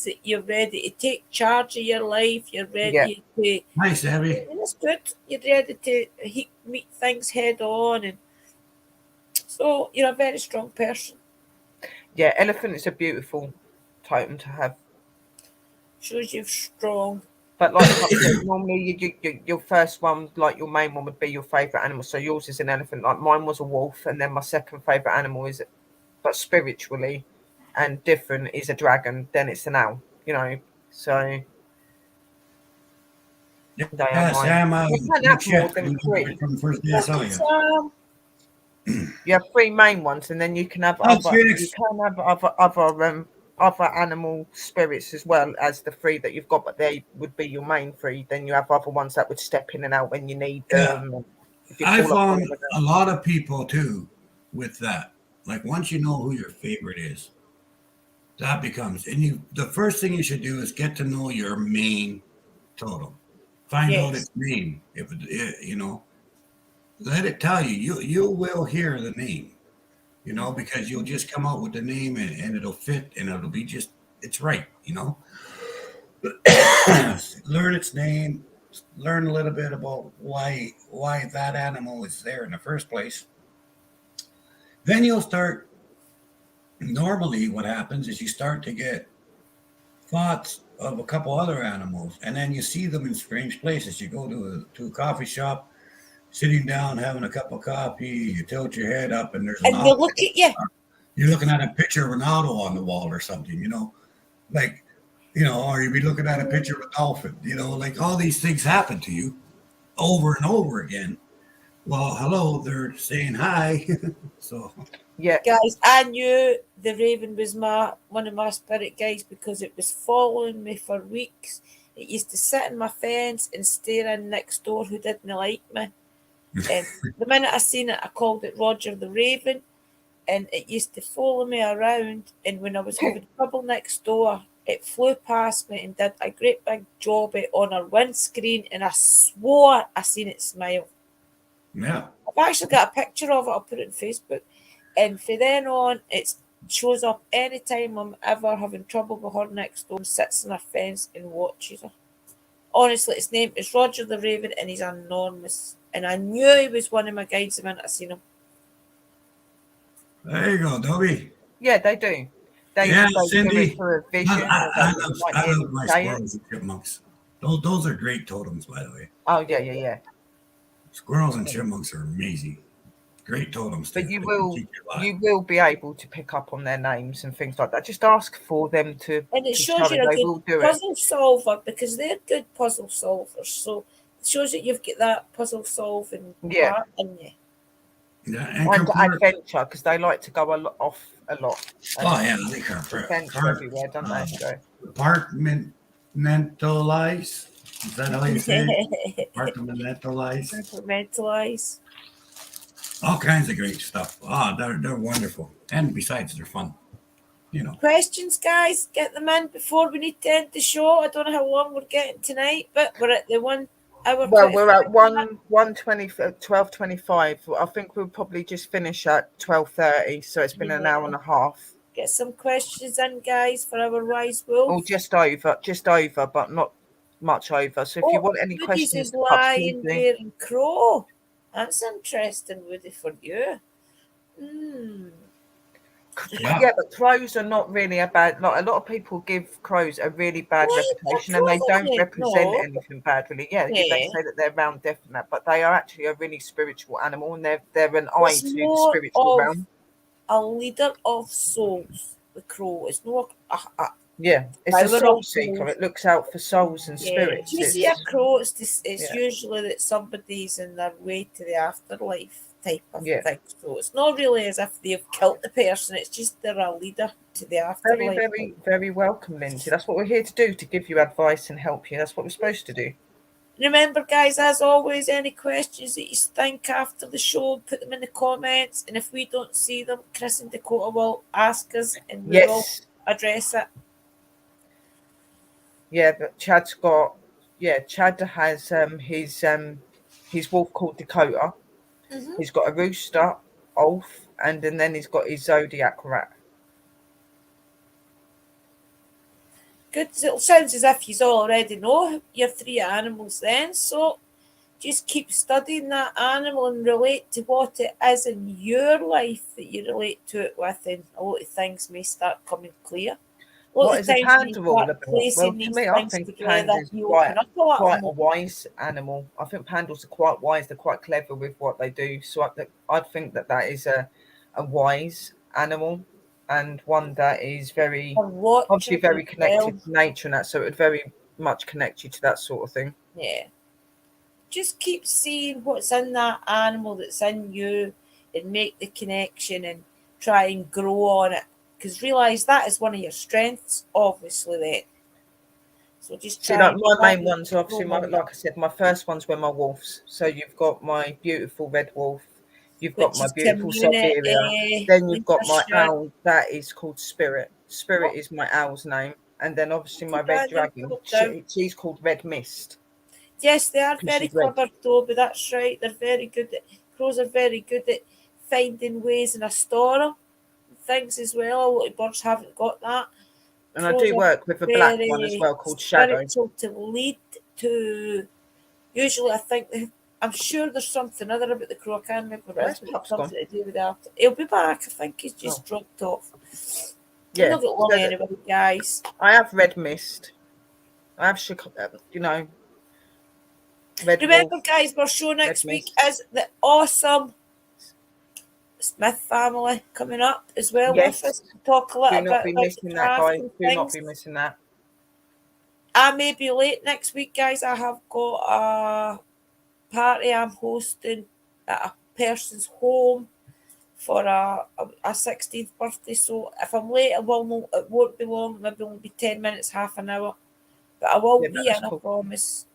C: that you're ready to take charge of your life. You're ready to.
D: Nice, Abby.
C: And it's good. You're ready to meet things head on, and so you're a very strong person.
B: Yeah, elephant is a beautiful totem to have.
C: Shows you're strong.
B: But like I said, normally your first one, like your main one, would be your favourite animal. So yours is an elephant. Like mine was a wolf, and then my second favourite animal is, but spiritually and different, is a dragon. Then it's an owl. You know, so they are
D: Yeah,
B: mine.
D: Sam,
B: You can't have more
D: shit.
B: than three.
D: From the first day I saw you.
B: You have three main ones, and then you can have
D: Oh,
B: other.
D: Phoenix.
B: You can have other animal spirits as well as the three that you've got, but they would be your main three. Then you have other ones that would step in and out when you need them. And if you
D: I
B: call up
D: found
B: one of them.
D: a lot of people too with that. Like once you know who your favorite is, that becomes the first thing you should do is get to know your main totem. Find out its name. If let it tell you. You will hear the name. Because you'll just come out with the name and it'll fit and it'll be it's right. Learn its name. Learn a little bit about why that animal is there in the first place. Then you'll start. Normally, what happens is you start to get thoughts of a couple other animals, and then you see them in strange places. You go to a coffee shop, sitting down, having a cup of coffee. You tilt your head up, and there's
C: And they look at you.
D: You're looking at a picture of Ronaldo on the wall or something. Or you'd be looking at a picture of a dolphin. Like all these things happen to you over and over again. Well, hello, they're saying hi. So,
B: yeah,
C: guys, I knew the raven was one of my spirit guides because it was following me for weeks. It used to sit in my fence and stare in next door who didn't like me. And the minute I seen it, I called it Roger the Raven, and it used to follow me around. And when I was having trouble next door, it flew past me and did a great big job on our windscreen, and I swore I seen it smile.
D: yeah.
C: I've actually got a picture of it. I'll put it on Facebook. And from then on, it shows up anytime I'm ever having trouble with her next door, and sits on her fence and watches her. Honestly, his name is Roger the Raven, and he's enormous. And I knew he was one of my guides the minute I seen him.
D: There you go, Dobby.
B: Yeah, they do. They
D: Yeah,
B: do
D: Cindy.
B: it for a vision.
D: I love my squirrels and chipmunks. Those are great totems, by the way.
B: Oh yeah.
D: Squirrels and chipmunks are amazing. Great totems.
B: But you will be able to pick up on their names and things like that. Just ask for them to.
C: And it
B: to
C: shows
B: tell
C: you're
B: them,
C: a
B: they will
C: good
B: do it.
C: puzzle solver because they're good puzzle solvers. So it shows that you've got that puzzle solving part in you.
D: Yeah,
B: And adventure, because they like to go off a lot.
D: Oh yeah, they can
B: adventure everywhere, don't they? So.
D: Compartmentalize. Is that how you say it? Compartmentalize.
C: Compartmentalize.
D: All kinds of great stuff. They're wonderful, and besides, they're fun.
C: Questions, guys, get them in before we need to end the show. I don't know how long we're getting tonight, but we're at the 1 hour.
B: Well, we're at 12:25. I think we'll probably just finish at 12:30. So it's been an hour and a half.
C: Get some questions in, guys, for our wise wolf.
B: Oh, just over, but not much over. So if you want any
C: Woody's
B: questions,
C: is
B: pups, please
C: lion,
B: do.
C: bear, and crow. That's interesting, Woody, for you.
B: Yeah, but crows are not really a bad. Like a lot of people give crows a really bad reputation, and they don't represent anything bad, really. Yeah, they say that they're round, deaf, and that, but they are actually a really spiritual animal, and they're an eye to the spiritual realm.
C: A leader of souls, the crow. It's not
B: yeah, it's a soul seeker. It looks out for souls and spirits.
C: You see a crow, it's usually that somebody's in their way to the afterlife type of thing. So it's not really as if they've killed the person, it's just they're a leader to the afterlife.
B: Very, very, very welcome, Lindsay. That's what we're here to do, to give you advice and help you. That's what we're supposed to do.
C: Remember, guys, as always, any questions that you think after the show, put them in the comments. And if we don't see them, Chris and Dakota will ask us and we will address it.
B: Yeah, but Chad has his wolf called Dakota. Mm-hmm. He's got a rooster, Ulf, and then he's got his zodiac rat.
C: Good. It sounds as if you already know your 3 animals then. So just keep studying that animal and relate to what it is in your life that you relate to it with, and a lot of things may start coming clear.
B: What is a panda all about? Well, to me, I think panda's quite a wise animal. I think pandas are quite wise. They're quite clever with what they do. So I think that is a wise animal, and one that is obviously very connected to nature and that. So it would very much connect you to that sort of thing.
C: Yeah. Just keep seeing what's in that animal that's in you and make the connection and try and grow on it. Because realise that is one of your strengths, obviously, then. So just try.
B: My main ones, obviously, like I said, my first ones were my wolves. So you've got my beautiful red wolf, you've got my beautiful Siberia, then you've got my owl that is called Spirit. Spirit is my owl's name, and then obviously my red dragon, she's called Red Mist.
C: Yes, they are very clever, though, but that's right. They're very good crows are very good at finding ways in a storm. Things as well. A lot of birds haven't got that.
B: And I do work with a black one as well called Shadow.
C: To lead to, usually I'm sure there's something other about the crow. I can't remember what it is. Something to do with that. He'll be back. I think he's just dropped off.
B: Yeah.
C: Not got long anyway, guys.
B: I have Red Mist. I have
C: Remember, guys, our show next week is the awesome Smith family coming up as well with us to talk a little bit about the craft and things.
B: Do not be missing that.
C: I may be late next week, guys. I have got a party I'm hosting at a person's home for a 16th birthday. So if I'm late, it won't be long. Maybe only be 10 minutes, half an hour. But I will be in, I promise.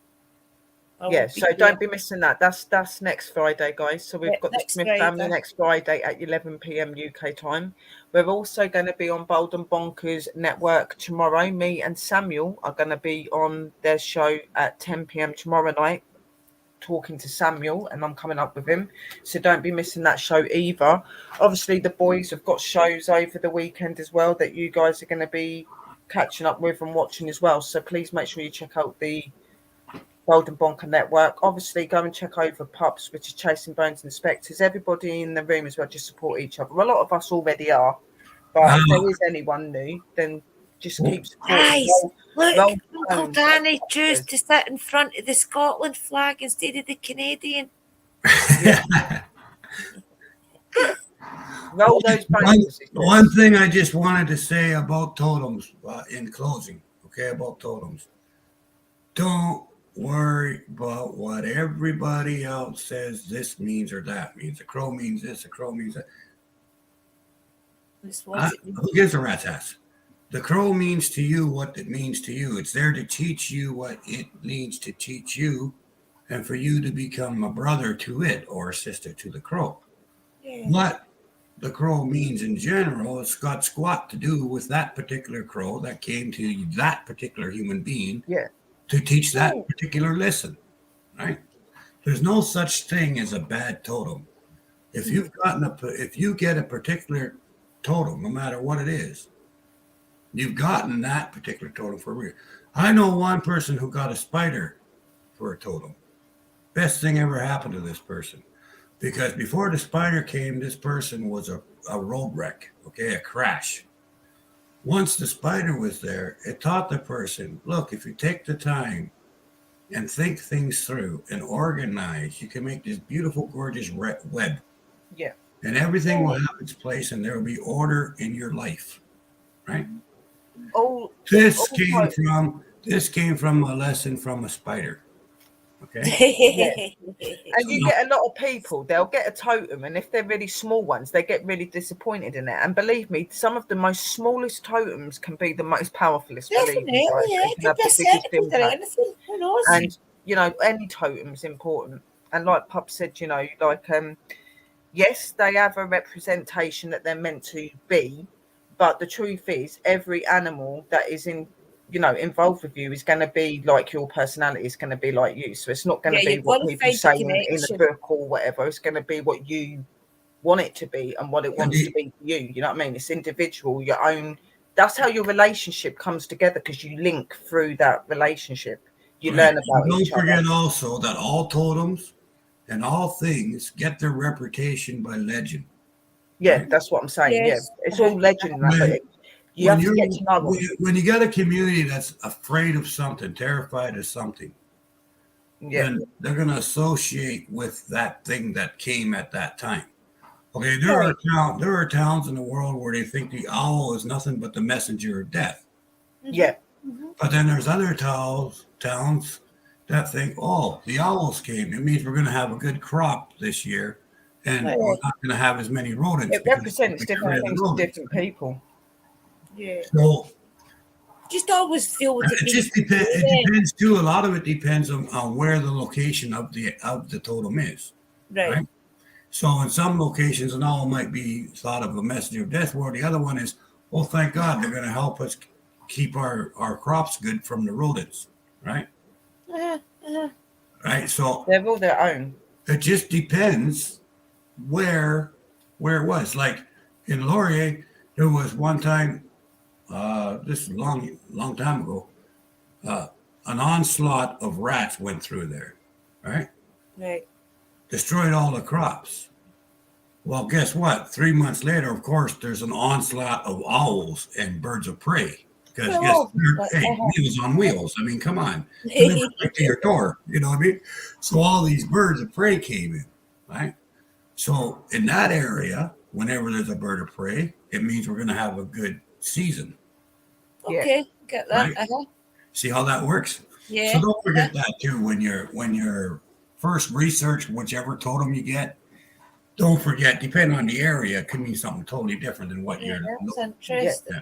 B: So don't be missing that. That's next Friday, guys. So we've got the Smith family next Friday at 11 p.m. UK time. We're also going to be on Bold and Bonkers Network tomorrow. Me and Samuel are going to be on their show at 10 p.m. tomorrow night, talking to Samuel, and I'm coming up with him. So don't be missing that show either. Obviously, the boys have got shows over the weekend as well that you guys are going to be catching up with and watching as well. So please make sure you check out the Golden Bonker Network. Obviously, go and check over Pups, which is Chasing Bones and Spectres. Everybody in the room as well, just support each other. A lot of us already are, but if there is anyone new, then just keep supporting.
C: Guys, look, Uncle Danny chose to sit in front of the Scotland flag instead of the Canadian.
B: Roll those bones.
D: One thing I just wanted to say about totems in closing, about totems. Don't worry about what everybody else says this means or that means. A crow means this, a crow means that. Who gives a rat's ass? The crow means to you what it means to you. It's there to teach you what it needs to teach you, and for you to become a brother to it or a sister to the crow. What the crow means in general, it's got squat to do with that particular crow that came to that particular human being. To teach that particular lesson, right? There's no such thing as a bad totem. If you get a particular totem, no matter what it is. You've gotten that particular totem for a reason. I know one person who got a spider for a totem. Best thing ever happened to this person. Because before the spider came, this person was a road wreck, okay, a crash. Once the spider was there, it taught the person, look, if you take the time and think things through and organize, you can make this beautiful, gorgeous web.
B: Yeah.
D: And everything will have its place and there will be order in your life, right? This came from a lesson from a spider. Okay.
B: And you get a lot of people, they'll get a totem, and if they're really small ones, they get really disappointed in it. And believe me, some of the most smallest totems can be the most powerfulest.
C: Definitely,
B: They can have the biggest impact.
C: Who knows?
B: And you know, any totem is important. And like Pup said, you know, like yes, they have a representation that they're meant to be, but the truth is, every animal that is involved with you is going to be like your personality, is going to be like you. So it's not going to be what people say in a book or whatever. It's going to be what you want it to be and what it wants to be for you. You know what I mean? It's individual, your own. That's how your relationship comes together, because you link through that relationship. You learn about each other.
D: Don't forget also that all totems and all things get their reputation by legend.
B: Yeah, that's what I'm saying. Yes. Yeah, it's all legend. You have to get to know them.
D: When you got a community that's afraid of something, terrified of something, then they're going to associate with that thing that came at that time. Okay, there are towns in the world where they think the owl is nothing but the messenger of death.
B: Yeah.
D: But then there's other towns that think, oh, the owls came. It means we're going to have a good crop this year, and we're not going to have as many rodents.
B: It represents different things to different people.
C: Yeah.
D: So
C: just always feel with
D: it depends too. A lot of it depends on where the location of the totem is.
C: Right.
D: So in some locations, an owl might be thought of a messenger of death, where the other one is, oh, thank God, they're going to help us keep our crops good from the rodents, right? Right. So
B: they're all their own.
D: It just depends where it was. Like in Laurier, there was one time. This is a long time ago, an onslaught of rats went through there, right?
C: Right.
D: Destroyed all the crops. Well, guess what? 3 months later, of course, there's an onslaught of owls and birds of prey. Because Meals on Wheels. I mean, come on. Deliver right to your door. You know what I mean? So all these birds of prey came in, right? So in that area, whenever there's a bird of prey, it means we're going to have a good season.
C: Okay, get that.
D: Right? See how that works?
C: Yeah.
D: So don't forget that too when you're first research whichever totem you get. Don't forget, depending on the area, it could mean something totally different than what you're.
C: That's interesting.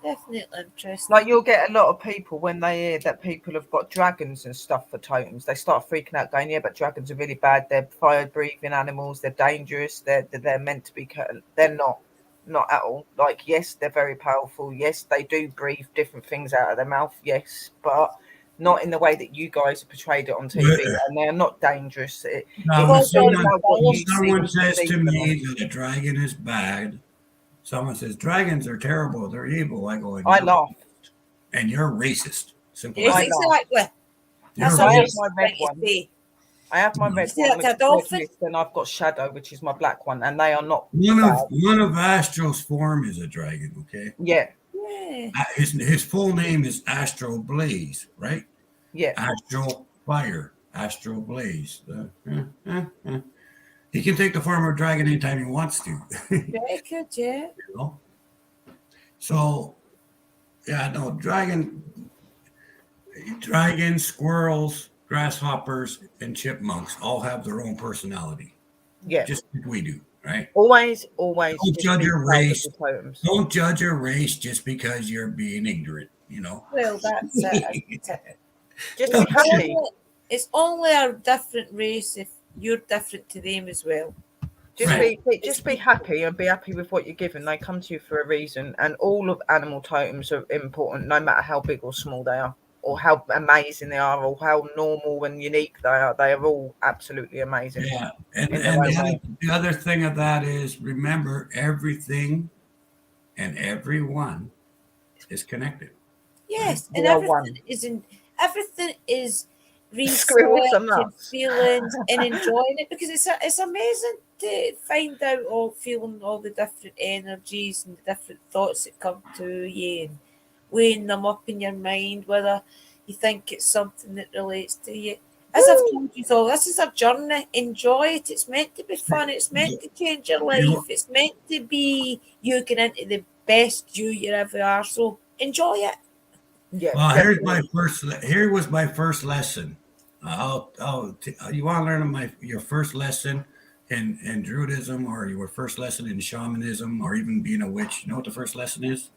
C: Definitely interesting.
B: Like you'll get a lot of people when they hear that people have got dragons and stuff for totems, they start freaking out, going, "Yeah, but dragons are really bad. They're fire-breathing animals. They're dangerous. They're meant to be." They're not at all. Like, yes, they're very powerful. Yes, they do breathe different things out of their mouth. Yes, but not in the way that you guys have portrayed it on TV, and they're not dangerous.
D: Someone says to me that a dragon is bad. Someone says dragons are terrible, they're evil. I go,
B: I laugh.
D: And you're racist. Simple.
C: Yes, exactly.
B: That's I have my red one. I have my red one.
C: That's a dolphin.
B: Then I've got Shadow, which is my black one, and they are not.
D: One of Astro's form is a dragon. Okay.
B: Yeah.
D: His full name is Astro Blaze, right?
B: Yeah.
D: Astro Fire, Astro Blaze. He can take the form of a dragon anytime he wants to.
C: Yeah, he could, yeah.
D: You know? So, yeah, no, dragons, squirrels, grasshoppers, and chipmunks all have their own personality.
B: Yeah.
D: Just like we do, right?
B: Always.
D: Don't judge a race. Don't judge a race just because you're being ignorant, you know?
C: Well, that's it.
B: Just be happy.
C: It's only a different race if you're different to them as well.
B: Just be happy and be happy with what you're given. They come to you for a reason, and all of animal totems are important, no matter how big or small they are. or how amazing they are, or how normal and unique they are. They are all absolutely amazing.
D: Yeah, and
B: in their own way.
D: the other thing of that is, remember, everything and everyone is connected.
C: Yes,
B: We
C: and
B: are one.
C: everything is
B: Squirrels are
C: reflecting
B: nuts.
C: feelings and enjoying it, because it's amazing to find out all feeling all the different energies and the different thoughts that come to you, and weighing them up in your mind, whether you think it's something that relates to you. As I've told you all, this is a journey. Enjoy it. It's meant to be fun. It's meant to change your life. It's meant to be you get into the best you ever are. So enjoy it.
B: Yeah.
D: Well,
B: definitely.
D: here was my first lesson. You want to learn your first lesson in Druidism, or your first lesson in shamanism, or even being a witch? You know what the first lesson is?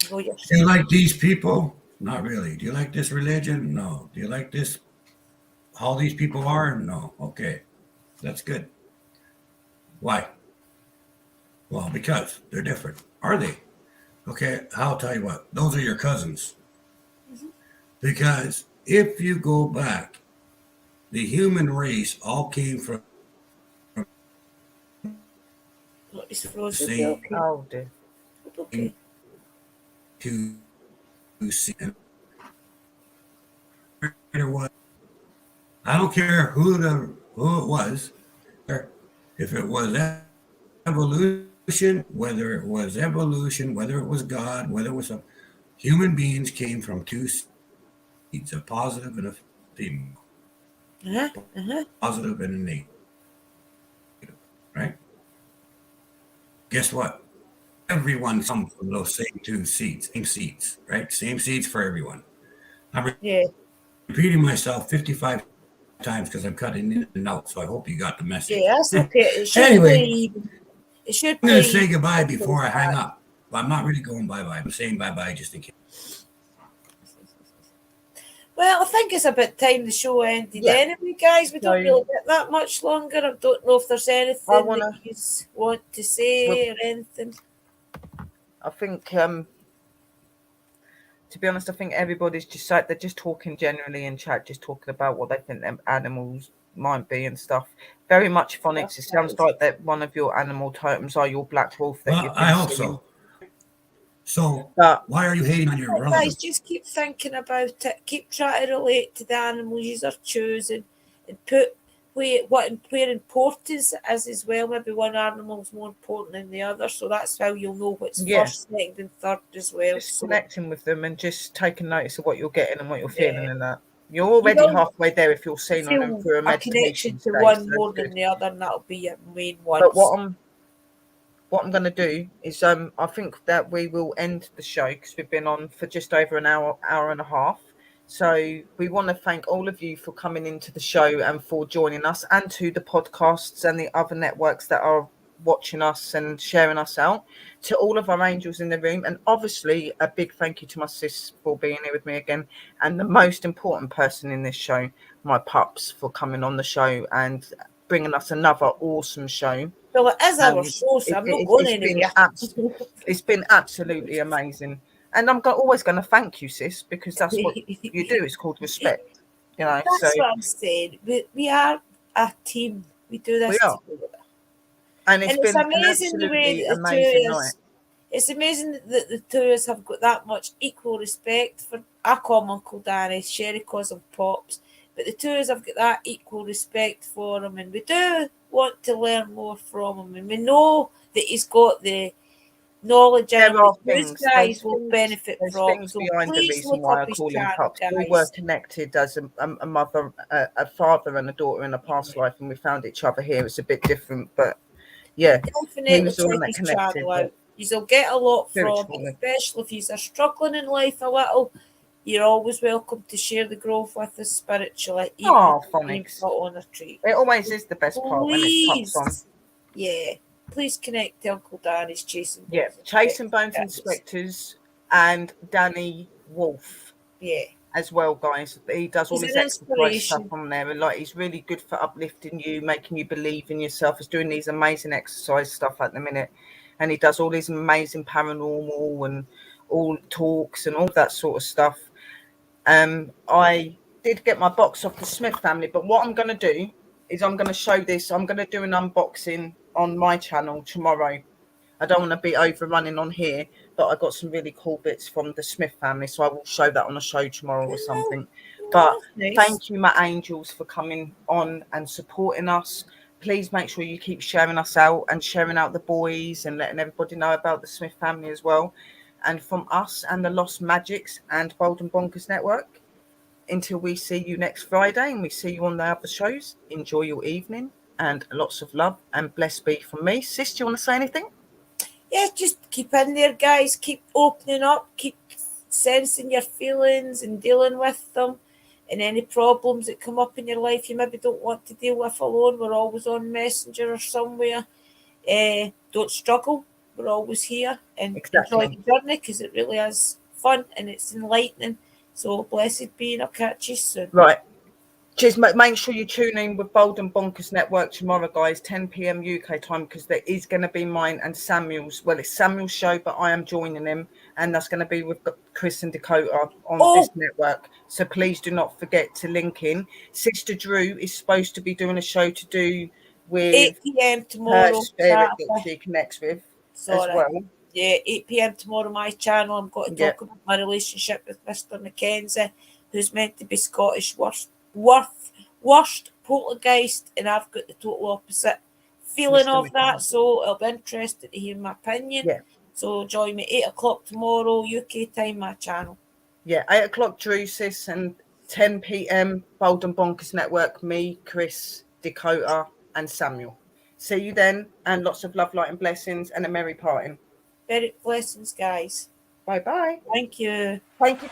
C: Go
D: Do
C: yourself.
D: you like these people? Not really. Do you like this religion? No. Do you like this? How these people are? No. Okay, that's good. Why? Well, because they're different. Are they? Okay, I'll tell you what. Those are your cousins. Because if you go back, the human race all came from
C: It's frozen.
D: See,
C: Okay.
B: Oh dear.
C: Okay.
D: to see. What? I don't care who it was, if it was evolution, whether it was God, whether it was human beings came from two seeds, a positive and a female, positive and a negative, right? Guess what? Everyone comes from those same two seeds, right? Same seeds for everyone. I'm repeating myself 55 times because I'm cutting in and out, so I hope you got the message.
C: Yeah, that's okay. It should
D: Anyway,
C: it should
D: I'm going
C: play
D: to say goodbye before I hang up. Well, I'm not really going bye-bye. I'm saying bye-bye just in case.
C: Well, I think it's about time the show ended anyway, guys. We don't really get that much longer. I don't know if there's anything that you want to say or anything.
B: I think, to be honest, I think everybody's just like, they're just talking generally in chat, just talking about what they think them animals might be and stuff. Very much phonics. It sounds like that one of your animal totems are your black wolf that you've been
D: I hope
B: seeing.
D: so. So, why are you hating on your
C: Guys,
D: relatives?
C: just keep thinking about it. Keep trying to relate to the animals you are choosing, and put where importance is as well. Maybe one animal is more important than the other, so that's how you'll know what's first, second, and third as well.
B: Just connecting with them and just taking notice of what you're getting and what you're feeling and that. You're already halfway there if you're seeing on them through a meditation
C: connection to one more than the other, and that'll be your main one.
B: But what I'm going to do is I think that we will end the show because we've been on for just over an hour and a half. So we want to thank all of you for coming into the show and for joining us, and to the podcasts and the other networks that are watching us and sharing us out, to all of our angels in the room, and obviously a big thank you to my sis for being here with me again, and the most important person in this show, my pups, for coming on the show and bringing us another awesome show.
C: So it is our show, so I'm not going anywhere.
B: It's been absolutely amazing, and I'm always going to thank you, sis, because that's what you do. It's called respect, you know.
C: That's what I'm saying. We are a team. We do this together.
B: And it's been
C: amazing
B: an
C: the way
B: absolutely amazing night.
C: It's amazing that the two of us have got that much equal respect for. I call him Uncle Danny, Sherry calls him Pops, but the two of us have got that equal respect for him, and we do want to learn more from him, and we know that he's got the knowledge and these guys will benefit from.
B: Things behind the reason why I call him Pups. We were connected as a mother, a father, and a daughter in a past life, and we found each other here. It's a bit different, but yeah,
C: definitely check his channel out. You'll get a lot from it, especially if you're struggling in life a little. You're always welcome to share the growth with us spiritually.
B: Phonics.
C: On a treat.
B: It always is the best part when it's Pups on.
C: Yeah. Please connect to Uncle Danny's Chasing Bones.
B: Yeah, Chasing Bones Inspectors and Danny Wolf.
C: Yeah.
B: As well, guys. He does all his exercise stuff on there, and like he's really good for uplifting you, making you believe in yourself. He's doing these amazing exercise stuff at the minute, and he does all these amazing paranormal and all talks and all that sort of stuff. I did get my box off the Smith family, but what I'm going to do is I'm going to show this. I'm going to do an unboxing on my channel tomorrow. I don't want to be overrunning on here, but I got some really cool bits from the Smith family, so I will show that on a show tomorrow or something. But
C: Nice.
B: thank you, my angels, for coming on and supporting us. Please make sure you keep sharing us out and sharing out the boys and letting everybody know about the Smith family as well. And from us and the Lost Magics and Bold and Bonkers Network, until we see you next Friday and we see you on the other shows, enjoy your evening and lots of love and blessed be from me. Sis, do you want to say anything?
C: Yeah, just keep in there, guys. Keep opening up. Keep sensing your feelings and dealing with them. And any problems that come up in your life you maybe don't want to deal with alone, we're always on Messenger or somewhere. Don't struggle. We're always here. And
B: Exactly.
C: enjoy the journey, because it really is fun and it's enlightening. So blessed be, and I'll catch you soon.
B: Right. Just make sure you tune in with Bold and Bonkers Network tomorrow, guys, 10 p.m. UK time, because there is going to be mine and Samuel's. Well, it's Samuel's show, but I am joining him, and that's going to be with Chris and Dakota on this network. So please do not forget to link in. Sister Drew is supposed to be doing a show to do with
C: 8 p.m.
B: her
C: tomorrow.
B: spirit that she connects with as well.
C: Yeah, 8 p.m. tomorrow, my channel. I'm going to talk about my relationship with Mr. Mackenzie, who's meant to be Scottish worst poltergeist, and I've got the total opposite feeling
B: Mr.
C: of that. So I'll be interested to hear my opinion.
B: Yeah.
C: So join me 8 o'clock tomorrow, UK time, my channel.
B: Yeah, 8 o'clock Drew, sis, and 10 p.m. Bold and Bonkers Network, me, Chris, Dakota, and Samuel. See you then, and lots of love, light, and blessings, and a merry parting.
C: Very blessings, guys.
B: Bye-bye.
C: Thank you.
B: Thank you.